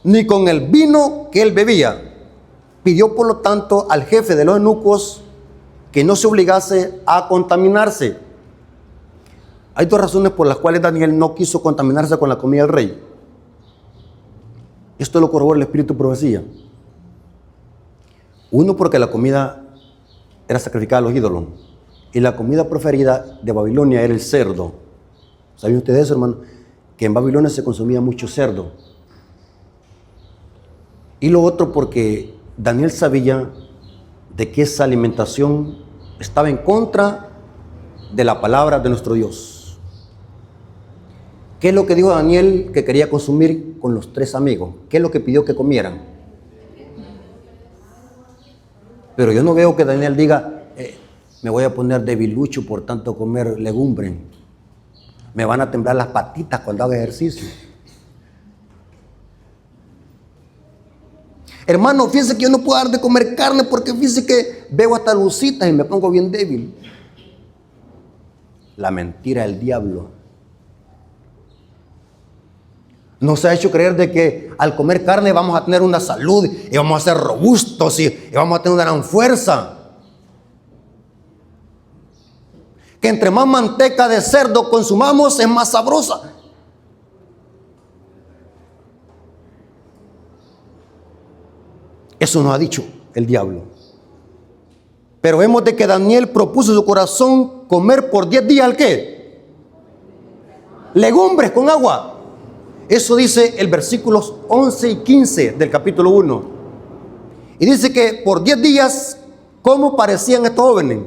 ni con el vino que él bebía. Pidió, por lo tanto, al jefe de los eunucos que no se obligase a contaminarse. Hay dos razones por las cuales Daniel no quiso contaminarse con la comida del rey. Esto lo corrobora el Espíritu de Profecía. Uno, porque la comida era sacrificada a los ídolos. Y la comida preferida de Babilonia era el cerdo. ¿Saben ustedes eso, hermano? Que en Babilonia se consumía mucho cerdo. Y lo otro, porque Daniel sabía de que esa alimentación estaba en contra de la palabra de nuestro Dios. ¿Qué es lo que dijo Daniel que quería consumir con los tres amigos? ¿Qué es lo que pidió que comieran? Pero yo no veo que Daniel diga, me voy a poner debilucho por tanto comer legumbre. Me van a temblar las patitas cuando haga ejercicio. Hermano, fíjense que yo no puedo dar de comer carne porque fíjense que veo hasta lucitas y me pongo bien débil. La mentira del diablo. Nos ha hecho creer de que al comer carne vamos a tener una salud y vamos a ser robustos y vamos a tener una gran fuerza. Que entre más manteca de cerdo consumamos es más sabrosa. Eso nos ha dicho el diablo. Pero vemos de que Daniel propuso en su corazón comer por 10 días, ¿el qué? Legumbres con agua. Eso dice el versículos 11 y 15 del capítulo 1. Y dice que por 10 días, ¿cómo parecían estos jóvenes?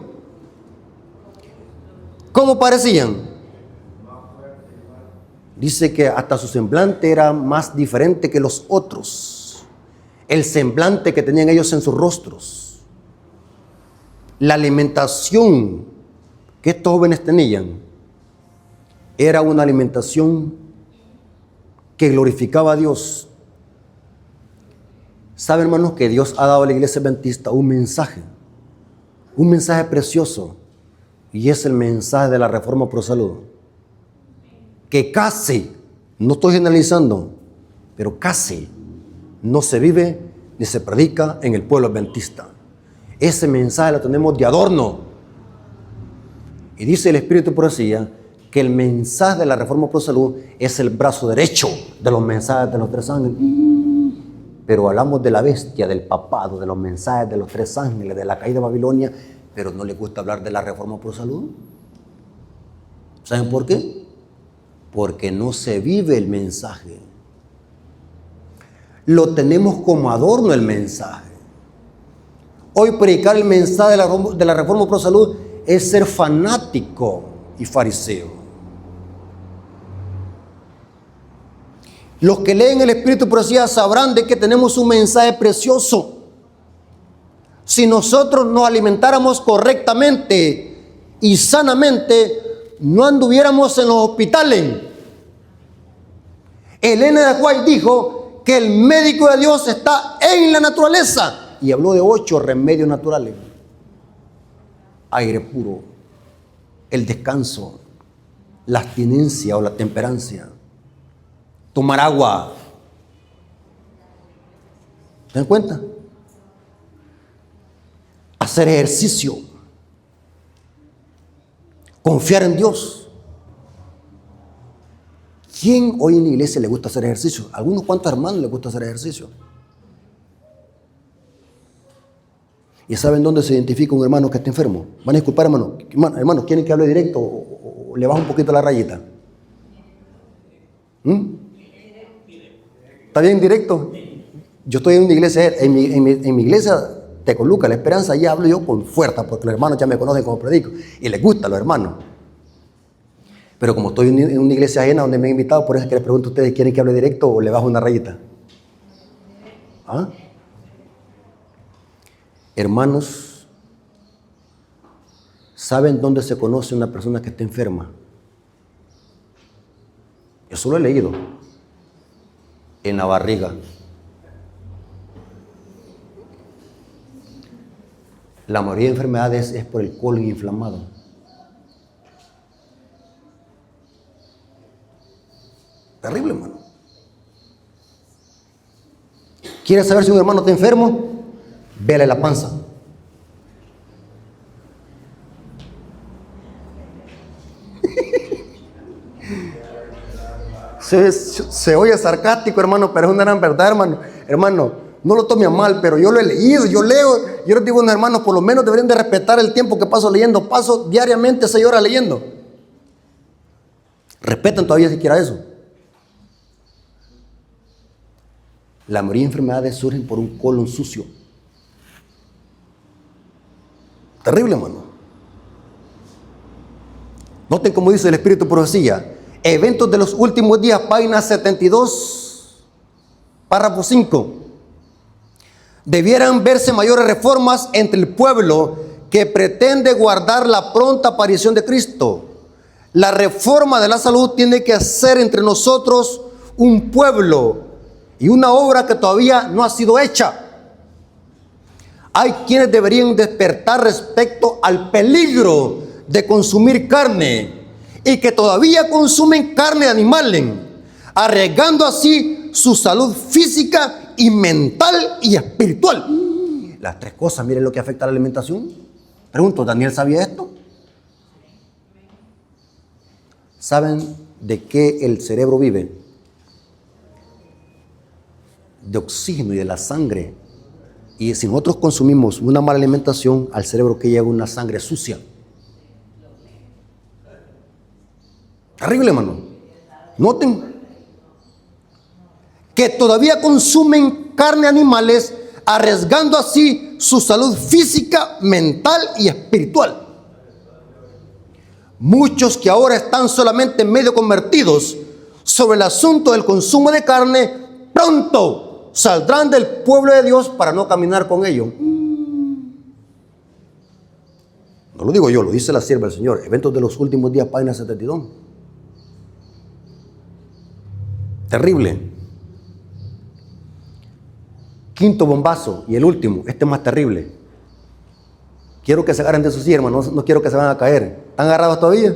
¿Cómo parecían? Dice que hasta su semblante era más diferente que los otros. El semblante que tenían ellos en sus rostros. La alimentación que estos jóvenes tenían era una alimentación que glorificaba a Dios. ¿Saben, hermanos, que Dios ha dado a la iglesia adventista un mensaje precioso? Y es el mensaje de la Reforma Pro Salud. Que casi, no estoy generalizando, pero casi no se vive ni se predica en el pueblo adventista. ese mensaje lo tenemos de adorno. Y dice el Espíritu de Profecía que el mensaje de la Reforma Pro Salud es el brazo derecho de los mensajes de los tres ángeles. Pero hablamos de la bestia, del papado, de los mensajes de los tres ángeles, de la caída de Babilonia, pero no les gusta hablar de la Reforma Pro Salud. ¿Saben por qué? Porque no se vive el mensaje. Lo tenemos como adorno el mensaje. Hoy predicar el mensaje de la Reforma Pro Salud es ser fanático y fariseo. Los que leen el Espíritu de Profecía sabrán de que tenemos un mensaje precioso. Si nosotros nos alimentáramos correctamente y sanamente, no anduviéramos en los hospitales. Elena de White dijo que el médico de Dios está en la naturaleza y habló de 8 remedios naturales: aire puro, el descanso, la abstinencia o la temperancia, tomar agua. ¿Se dan cuenta? Hacer ejercicio, confiar en Dios. ¿Quién hoy en la iglesia le gusta hacer ejercicio? Algunos cuantos hermanos les gusta hacer ejercicio. ¿Y saben dónde se identifica un hermano que está enfermo? Van a disculpar, hermano. Hermanos, ¿quieren que hable directo o le bajo un poquito la rayita? ¿Está bien directo? Yo estoy en una iglesia, en mi iglesia Tecoluca, La Esperanza, allí hablo yo con fuerza, porque los hermanos ya me conocen como predico y les gusta a los hermanos. Pero como estoy en una iglesia ajena donde me han invitado, por eso es que les pregunto a ustedes: ¿quieren que hable directo o le bajo una rayita? ¿Ah? Hermanos, ¿saben dónde se conoce una persona que está enferma? Eso lo he leído. En la barriga. La mayoría de enfermedades es por el colon inflamado. Terrible, hermano. ¿Quieres saber si un hermano está enfermo? Vele la panza. Se oye sarcástico, hermano, pero es una gran verdad, hermano. Hermano, no lo tome a mal, pero yo lo he leído, yo leo. Yo les digo a unos hermanos, por lo menos deberían de respetar el tiempo que paso leyendo. Paso diariamente 6 horas leyendo. Respetan todavía siquiera eso. La mayoría de enfermedades surgen por un colon sucio. Terrible, hermano. Noten cómo dice el Espíritu de Profecía. Eventos de los últimos días, página 72, párrafo 5. Debieran verse mayores reformas entre el pueblo que pretende guardar la pronta aparición de Cristo. La reforma de la salud tiene que ser entre nosotros un pueblo y una obra que todavía no ha sido hecha. Hay quienes deberían despertar respecto al peligro de consumir carne y que todavía consumen carne de animales, arriesgando así su salud física y mental y espiritual. Las 3 cosas, miren lo que afecta a la alimentación. Pregunto, ¿Daniel sabía esto? ¿Saben de qué el cerebro vive? De oxígeno y de la sangre. Y si nosotros consumimos una mala alimentación, al cerebro que lleva una sangre sucia. Terrible, hermano. Noten que todavía consumen carne de animales, arriesgando así su salud física, mental y espiritual. Muchos que ahora están solamente medio convertidos sobre el asunto del consumo de carne, pronto saldrán del pueblo de Dios para no caminar con ellos. No lo digo yo, lo dice la sierva del Señor. Eventos de los últimos días, página 72. Terrible. 5º bombazo y el último, este es más terrible. Quiero que se agarren de sus silla, hermanos, no quiero que se van a caer. ¿Están agarrados todavía?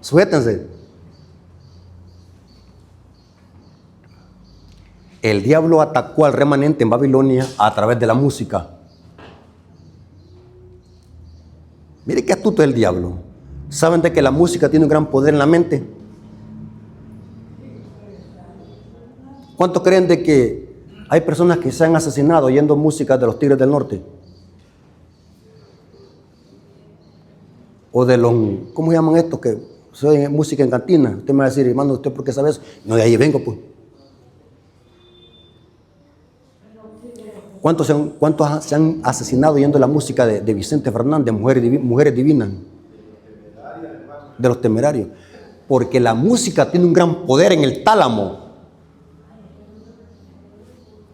Sujétense. El diablo atacó al remanente en Babilonia a través de la música. astuto es el diablo. ¿Saben de que la música tiene un gran poder en la mente? ¿Cuántos creen de que hay personas que se han asesinado oyendo música de los Tigres del Norte? O de los, ¿cómo se llaman estos que se oyen música en cantina? Usted me va a decir, hermano, ¿usted por qué sabe eso? No, de ahí vengo, pues. ¿Cuántos se han asesinado oyendo la música de Vicente Fernández, Mujeres Divinas? De los Temerarios. Porque la música tiene un gran poder en el tálamo,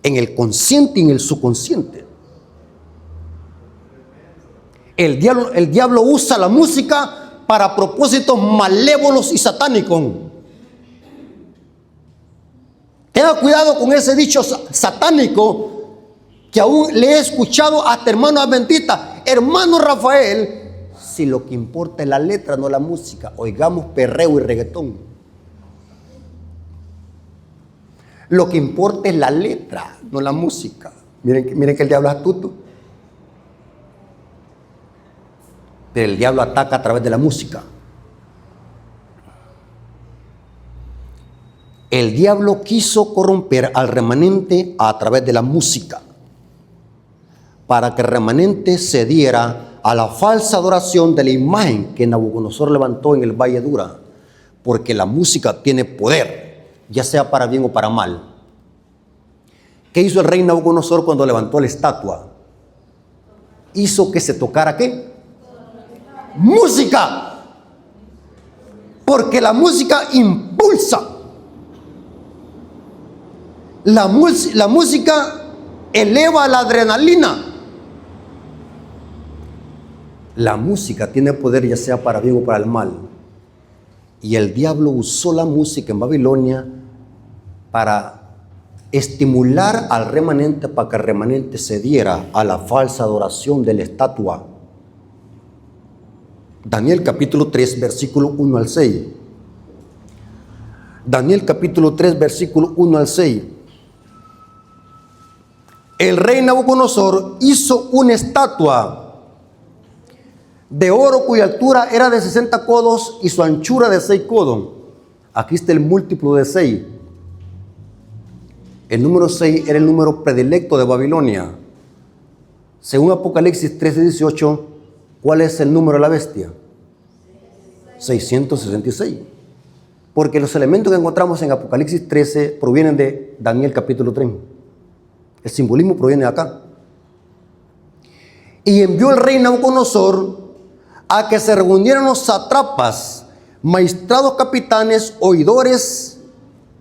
en el consciente y en el subconsciente. El diablo usa la música para propósitos malévolos y satánicos. Tenga cuidado con ese dicho satánico que aún le he escuchado hasta hermanos adventistas. Hermano Rafael, si lo que importa es la letra, no la música, oigamos perreo y reggaetón. Lo que importa es la letra, no la música. Miren que el diablo es astuto. Pero el diablo ataca a través de la música. El diablo quiso corromper al remanente a través de la música, para que el remanente cediera a la falsa adoración de la imagen que Nabucodonosor levantó en el Valle Dura, porque la música tiene poder, ya sea para bien o para mal. ¿Qué hizo el rey Nabucodonosor cuando levantó la estatua? Hizo que se tocara ¿qué? Música, porque la música impulsa. La música eleva la adrenalina. La música tiene poder ya sea para bien o para el mal. Y el diablo usó la música en Babilonia para estimular al remanente, para que el remanente cediera a la falsa adoración de la estatua. Daniel capítulo 3, versículo 1 al 6. Daniel capítulo 3, versículo 1 al 6. El rey Nabucodonosor hizo una estatua de oro cuya altura era de 60 codos y su anchura de 6 codos. Aquí está el múltiplo de 6. El número 6 era el número predilecto de Babilonia. Según Apocalipsis 13:18, ¿cuál es el número de la bestia? 666. Porque los elementos que encontramos en Apocalipsis 13 provienen de Daniel capítulo 3. El simbolismo proviene de acá. Y envió el rey Nabucodonosor a que se reunieran los sátrapas, magistrados, capitanes, oidores,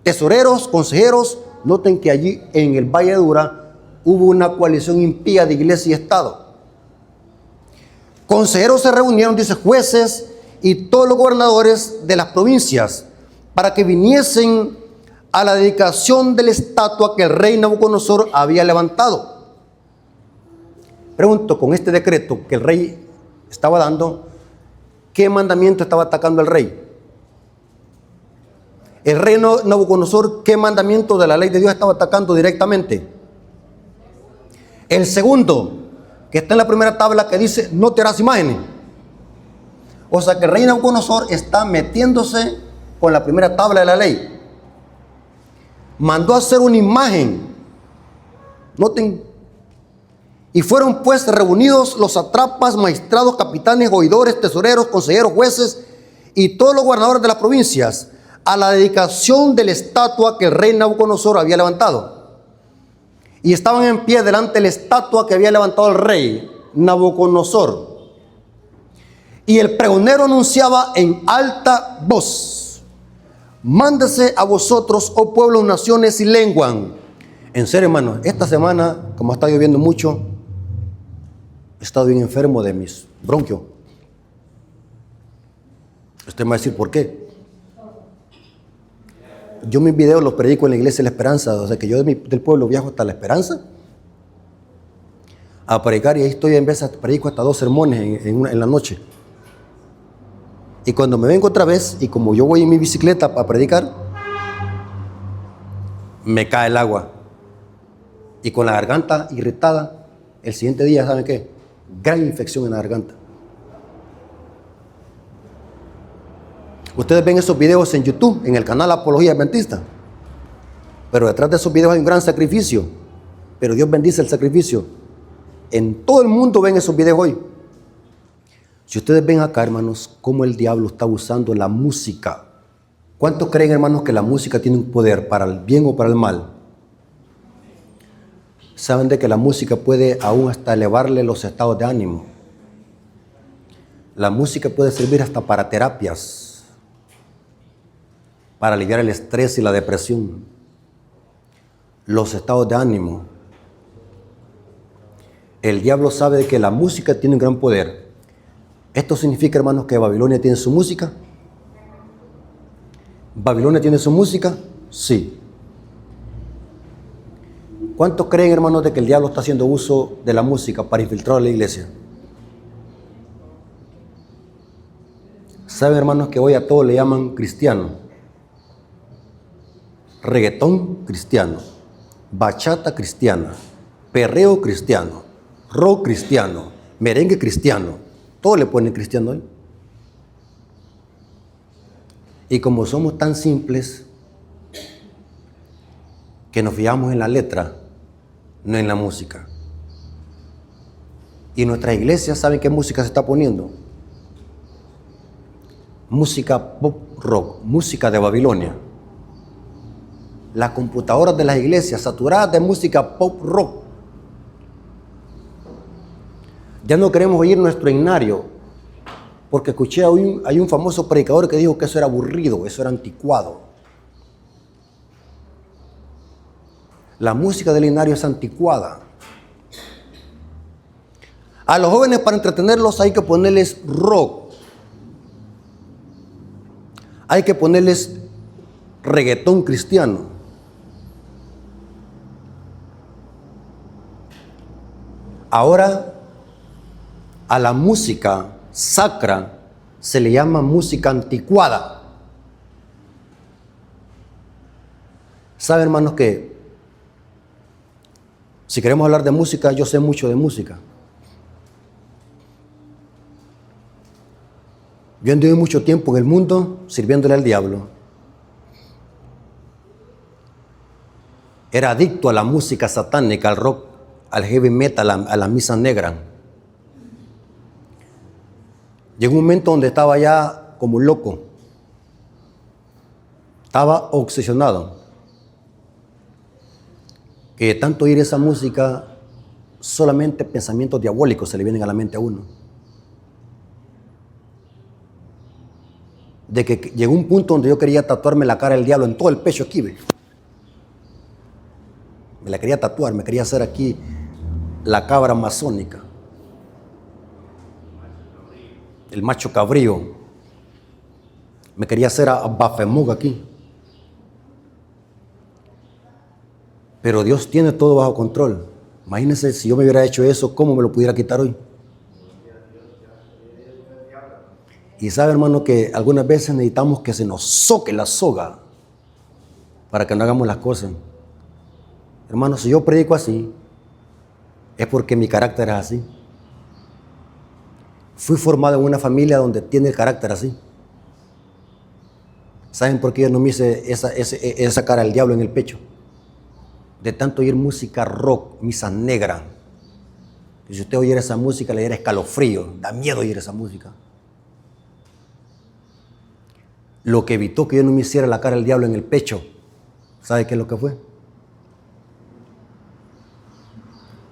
tesoreros, consejeros. Noten que allí en el Valle de Dura hubo una coalición impía de iglesia y Estado. Consejeros se reunieron, dice, jueces y todos los gobernadores de las provincias para que viniesen a la dedicación de la estatua que el rey Nabucodonosor había levantado. Pregunto, con este decreto que el rey estaba dando, ¿qué mandamiento estaba atacando el rey? El rey Nabucodonosor, ¿qué mandamiento de la ley de Dios estaba atacando directamente? El segundo, que está en la primera tabla, que dice, no te harás imágenes. O sea que el rey Nabucodonosor está metiéndose con la primera tabla de la ley. Mandó a hacer una imagen. Noten. Y fueron pues reunidos los sátrapas, magistrados, capitanes, oidores, tesoreros, consejeros, jueces y todos los gobernadores de las provincias a la dedicación de la estatua que el rey Nabucodonosor había levantado. Y estaban en pie delante de la estatua que había levantado el rey Nabucodonosor. Y el pregonero anunciaba en alta voz: mándese a vosotros, oh pueblos, naciones y lenguas. En serio, hermano, esta semana, como está lloviendo mucho, he estado bien enfermo de mis bronquios. Usted me va a decir, ¿por qué? Yo mis videos los predico en la iglesia de La Esperanza, o sea que yo del pueblo viajo hasta La Esperanza a predicar, y ahí estoy, en vez de predico hasta 2 sermones en la noche. Y cuando me vengo otra vez, y como yo voy en mi bicicleta para predicar, me cae el agua. Y con la garganta irritada, el siguiente día, ¿saben qué? Gran infección en la garganta. Ustedes ven esos videos en YouTube, en el canal Apología Adventista. Pero detrás de esos videos hay un gran sacrificio. Pero Dios bendice el sacrificio. En todo el mundo ven esos videos hoy. Si ustedes ven acá, hermanos, cómo el diablo está usando la música. ¿Cuántos creen, hermanos, que la música tiene un poder para el bien o para el mal? Saben de que la música puede aún hasta elevarle los estados de ánimo. La música puede servir hasta para terapias, para aliviar el estrés y la depresión, los estados de ánimo. El diablo sabe de que la música tiene un gran poder. Esto significa, hermanos, que Babilonia tiene su música. ¿Babilonia tiene su música? Sí. ¿Cuántos creen, hermanos, de que el diablo está haciendo uso de la música para infiltrar a la iglesia? ¿Saben, hermanos, que hoy a todos le llaman cristiano? Reggaetón cristiano, bachata cristiana, perreo cristiano, rock cristiano, merengue cristiano. Todo le ponen cristiano hoy. Y como somos tan simples que nos fijamos en la letra, no en la música. Y nuestras iglesias saben qué música se está poniendo. Música pop rock, música de Babilonia. Las computadoras de las iglesias saturadas de música pop rock. Ya no queremos oír nuestro himnario, porque escuché hay un famoso predicador que dijo que eso era aburrido, eso era anticuado. La música del himnario es anticuada. A los jóvenes, para entretenerlos, hay que ponerles rock. Hay que ponerles reggaetón cristiano. Ahora, a la música sacra se le llama música anticuada. ¿Saben, hermanos, que si queremos hablar de música, yo sé mucho de música? Yo anduve mucho tiempo en el mundo sirviéndole al diablo. Era adicto a la música satánica, al rock, al heavy metal, a la misa negra. Llegó un momento donde estaba ya como loco. Estaba obsesionado. Que de tanto oír esa música, solamente pensamientos diabólicos se le vienen a la mente a uno. De que llegó un punto donde yo quería tatuarme la cara del diablo en todo el pecho aquí, ¿ve? Me la quería tatuar, me quería hacer aquí la cabra masónica, el macho cabrío. Me quería hacer a Bafemug aquí. Pero Dios tiene todo bajo control. Imagínense si yo me hubiera hecho eso, ¿cómo me lo pudiera quitar hoy? Y sabe, hermano, que algunas veces necesitamos que se nos soque la soga para que no hagamos las cosas. Hermano, si yo predico así, es porque mi carácter es así. Fui formado en una familia donde tiene el carácter así. ¿Saben por qué yo no me hice esa cara del diablo en el pecho? De tanto oír música rock, misa negra. Y si usted oyera esa música, le diera escalofrío, da miedo oír esa música. Lo que evitó que yo no me hiciera la cara del diablo en el pecho, ¿sabe qué es lo que fue?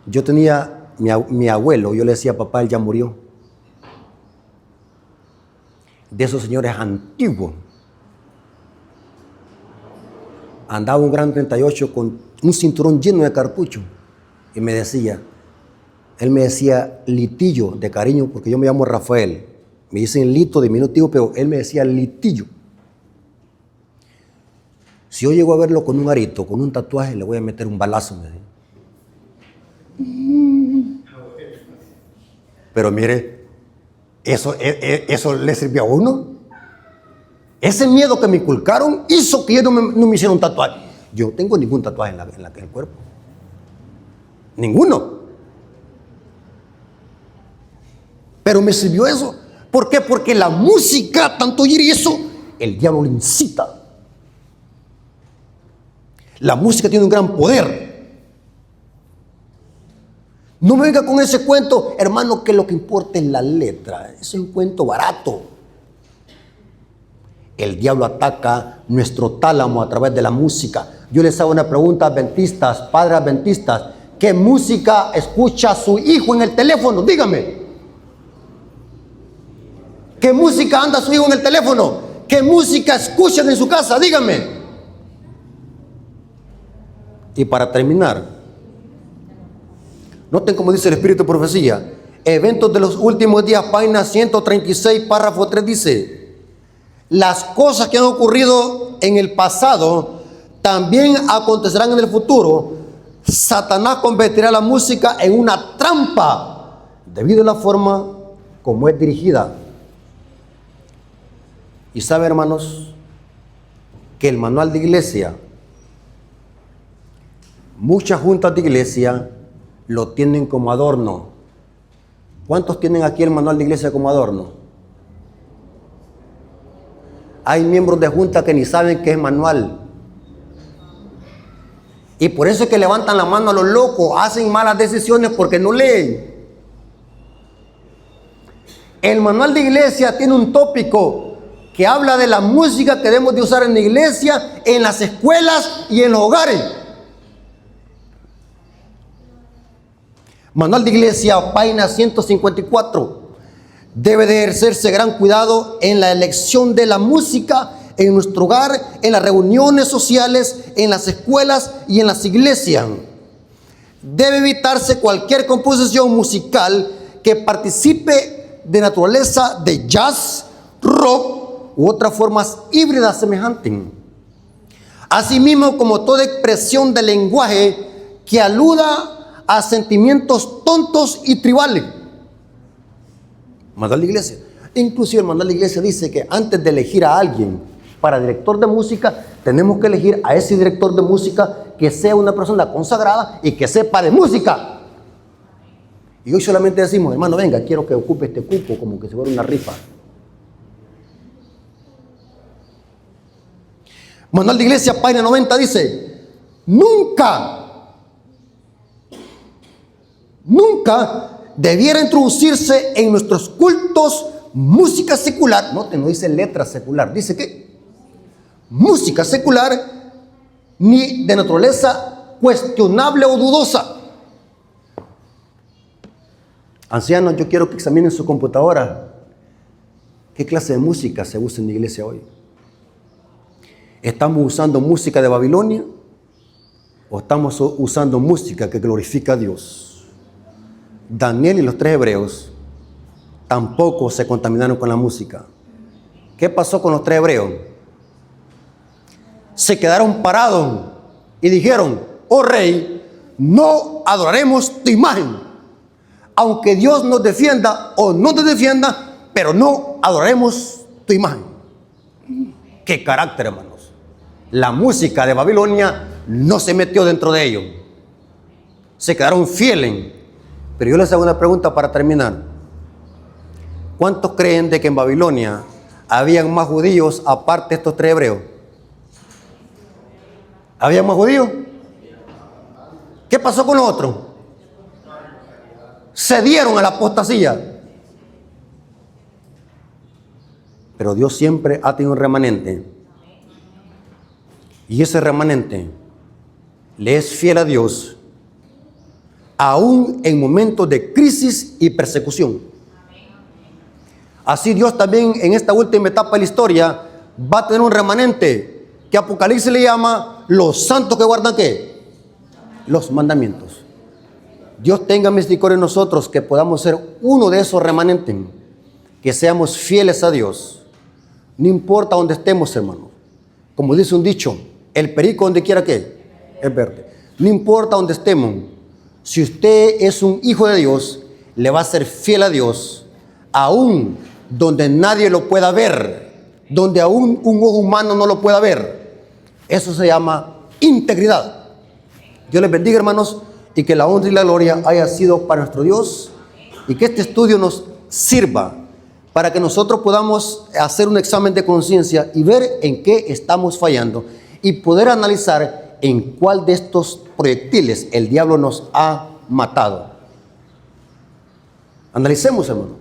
Yo tenía mi abuelo, yo le decía, papá, él ya murió. De esos señores antiguos. Andaba un gran 38 con un cinturón lleno de cartuchos. Y me decía, él me decía Litillo de cariño, porque yo me llamo Rafael. Me dicen Lito diminutivo, pero él me decía Litillo. Si yo llego a verlo con un arito, con un tatuaje, le voy a meter un balazo, me decía. Pero mire, eso le sirvió a uno. Ese miedo que me inculcaron hizo que yo no me hiciera un tatuaje. Yo no tengo ningún tatuaje en el cuerpo. Ninguno. Pero me sirvió eso. ¿Por qué? Porque la música, tanto oír eso, el diablo lo incita. La música tiene un gran poder. No me venga con ese cuento, hermano, que lo que importa es la letra. Ese es un cuento barato. El diablo ataca nuestro tálamo a través de la música. Yo les hago una pregunta a adventistas, padres adventistas. ¿Qué música escucha su hijo en el teléfono? Dígame. ¿Qué música anda su hijo en el teléfono? ¿Qué música escuchan en su casa? Dígame. Y para terminar, noten cómo dice el Espíritu de Profecía. Eventos de los últimos días, página 136, párrafo 3 dice: las cosas que han ocurrido en el pasado también acontecerán en el futuro. Satanás convertirá la música en una trampa debido a la forma como es dirigida. Y sabe, hermanos, que el manual de iglesia, muchas juntas de iglesia lo tienen como adorno. ¿Cuántos tienen aquí el manual de iglesia como adorno? Hay miembros de junta que ni saben qué es manual. Y por eso es que levantan la mano a los locos, hacen malas decisiones porque no leen. El manual de iglesia tiene un tópico que habla de la música que debemos de usar en la iglesia, en las escuelas y en los hogares. Manual de iglesia, página 154. Debe de ejercerse gran cuidado en la elección de la música en nuestro hogar, en las reuniones sociales, en las escuelas y en las iglesias. Debe evitarse cualquier composición musical que participe de naturaleza de jazz, rock u otras formas híbridas semejantes. Asimismo, como toda expresión de lenguaje que aluda a sentimientos tontos y tribales. Manual de iglesia. Inclusive el manual de iglesia dice que antes de elegir a alguien para director de música, tenemos que elegir a ese director de música que sea una persona consagrada y que sepa de música. Y hoy solamente decimos: hermano, venga, quiero que ocupe este cupo, como que se fuera una rifa. Manual de iglesia, página 90 dice: nunca debiera introducirse en nuestros cultos música secular. No dice letra secular, dice que música secular, ni de naturaleza cuestionable o dudosa. Ancianos, yo quiero que examinen su computadora. ¿Qué clase de música se usa en la iglesia hoy? ¿Estamos usando música de Babilonia o estamos usando música que glorifica a Dios? Daniel y los 3 hebreos tampoco se contaminaron con la música. ¿Qué pasó con los 3 hebreos? Se quedaron parados y dijeron: oh rey, no adoraremos tu imagen. Aunque Dios nos defienda o no nos defienda, pero no adoraremos tu imagen. ¡Qué carácter, hermanos! La música de Babilonia no se metió dentro de ellos. Se quedaron fieles. Pero yo les hago una pregunta para terminar. ¿Cuántos creen de que en Babilonia habían más judíos aparte de estos 3 hebreos? ¿Había más judíos? ¿Qué pasó con los otros? Cedieron a la apostasía. Pero Dios siempre ha tenido un remanente. Y ese remanente le es fiel a Dios, aún en momentos de crisis y persecución. Así Dios también en esta última etapa de la historia va a tener un remanente que Apocalipsis le llama los santos que guardan ¿qué? Los mandamientos. Dios tenga misericordia en nosotros, que podamos ser uno de esos remanentes, que seamos fieles a Dios. No importa dónde estemos, hermano. Como dice un dicho, el perico donde quiera que es verde. No importa dónde estemos. Si usted es un hijo de Dios, le va a ser fiel a Dios, aún donde nadie lo pueda ver, donde aún un ojo humano no lo pueda ver. Eso se llama integridad. Dios les bendiga, hermanos, y que la honra y la gloria haya sido para nuestro Dios, y que este estudio nos sirva para que nosotros podamos hacer un examen de conciencia y ver en qué estamos fallando y poder analizar en cuál de estos proyectiles el diablo nos ha matado. Analicemos, hermano.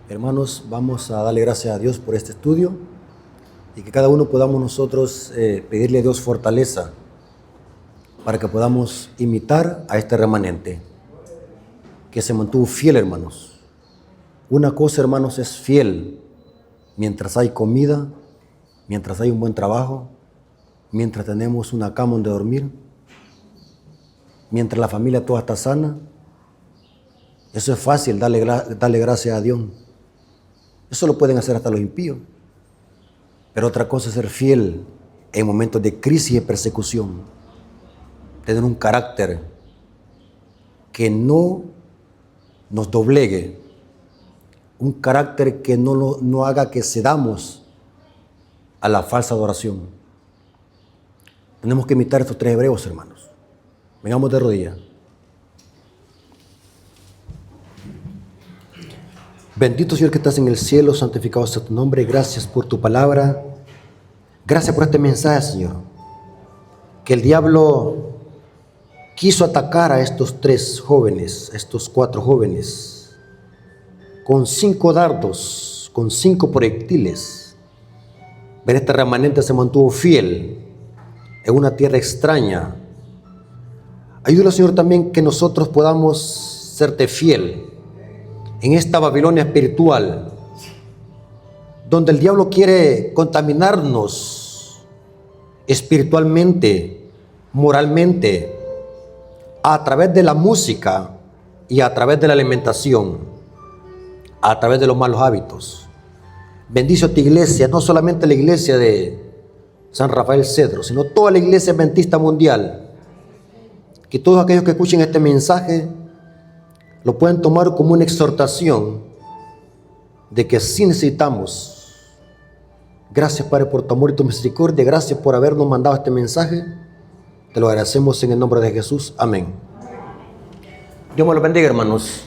Hermanos, vamos a darle gracias a Dios por este estudio y que cada uno podamos nosotros pedirle a Dios fortaleza para que podamos imitar a este remanente que se mantuvo fiel, hermanos. Una cosa, hermanos, es fiel mientras hay comida, mientras hay un buen trabajo, mientras tenemos una cama donde dormir, mientras la familia toda está sana. Eso es fácil, darle gracias a Dios. Eso lo pueden hacer hasta los impíos. Pero otra cosa es ser fiel en momentos de crisis y de persecución. Tener un carácter que no nos doblegue. Un carácter que no haga que cedamos a la falsa adoración. Tenemos que imitar estos 3 hebreos, hermanos. Vengamos de rodillas. Bendito Señor que estás en el cielo, santificado sea tu nombre. Gracias por tu palabra. Gracias por este mensaje, Señor. Que el diablo quiso atacar a estos 3 jóvenes, estos 4 jóvenes, con 5 dardos, con 5 proyectiles. Pero este remanente se mantuvo fiel en una tierra extraña. Ayúdalo, Señor, también que nosotros podamos serte fiel en esta Babilonia espiritual, donde el diablo quiere contaminarnos espiritualmente, moralmente, a través de la música y a través de la alimentación, a través de los malos hábitos. Bendice a tu iglesia, no solamente la iglesia de San Rafael Cedro, sino toda la iglesia adventista mundial. Que todos aquellos que escuchen este mensaje lo pueden tomar como una exhortación de que sí necesitamos. Gracias, Padre, por tu amor y tu misericordia. Gracias por habernos mandado este mensaje. Te lo agradecemos en el nombre de Jesús. Amén. Dios me los bendiga, hermanos.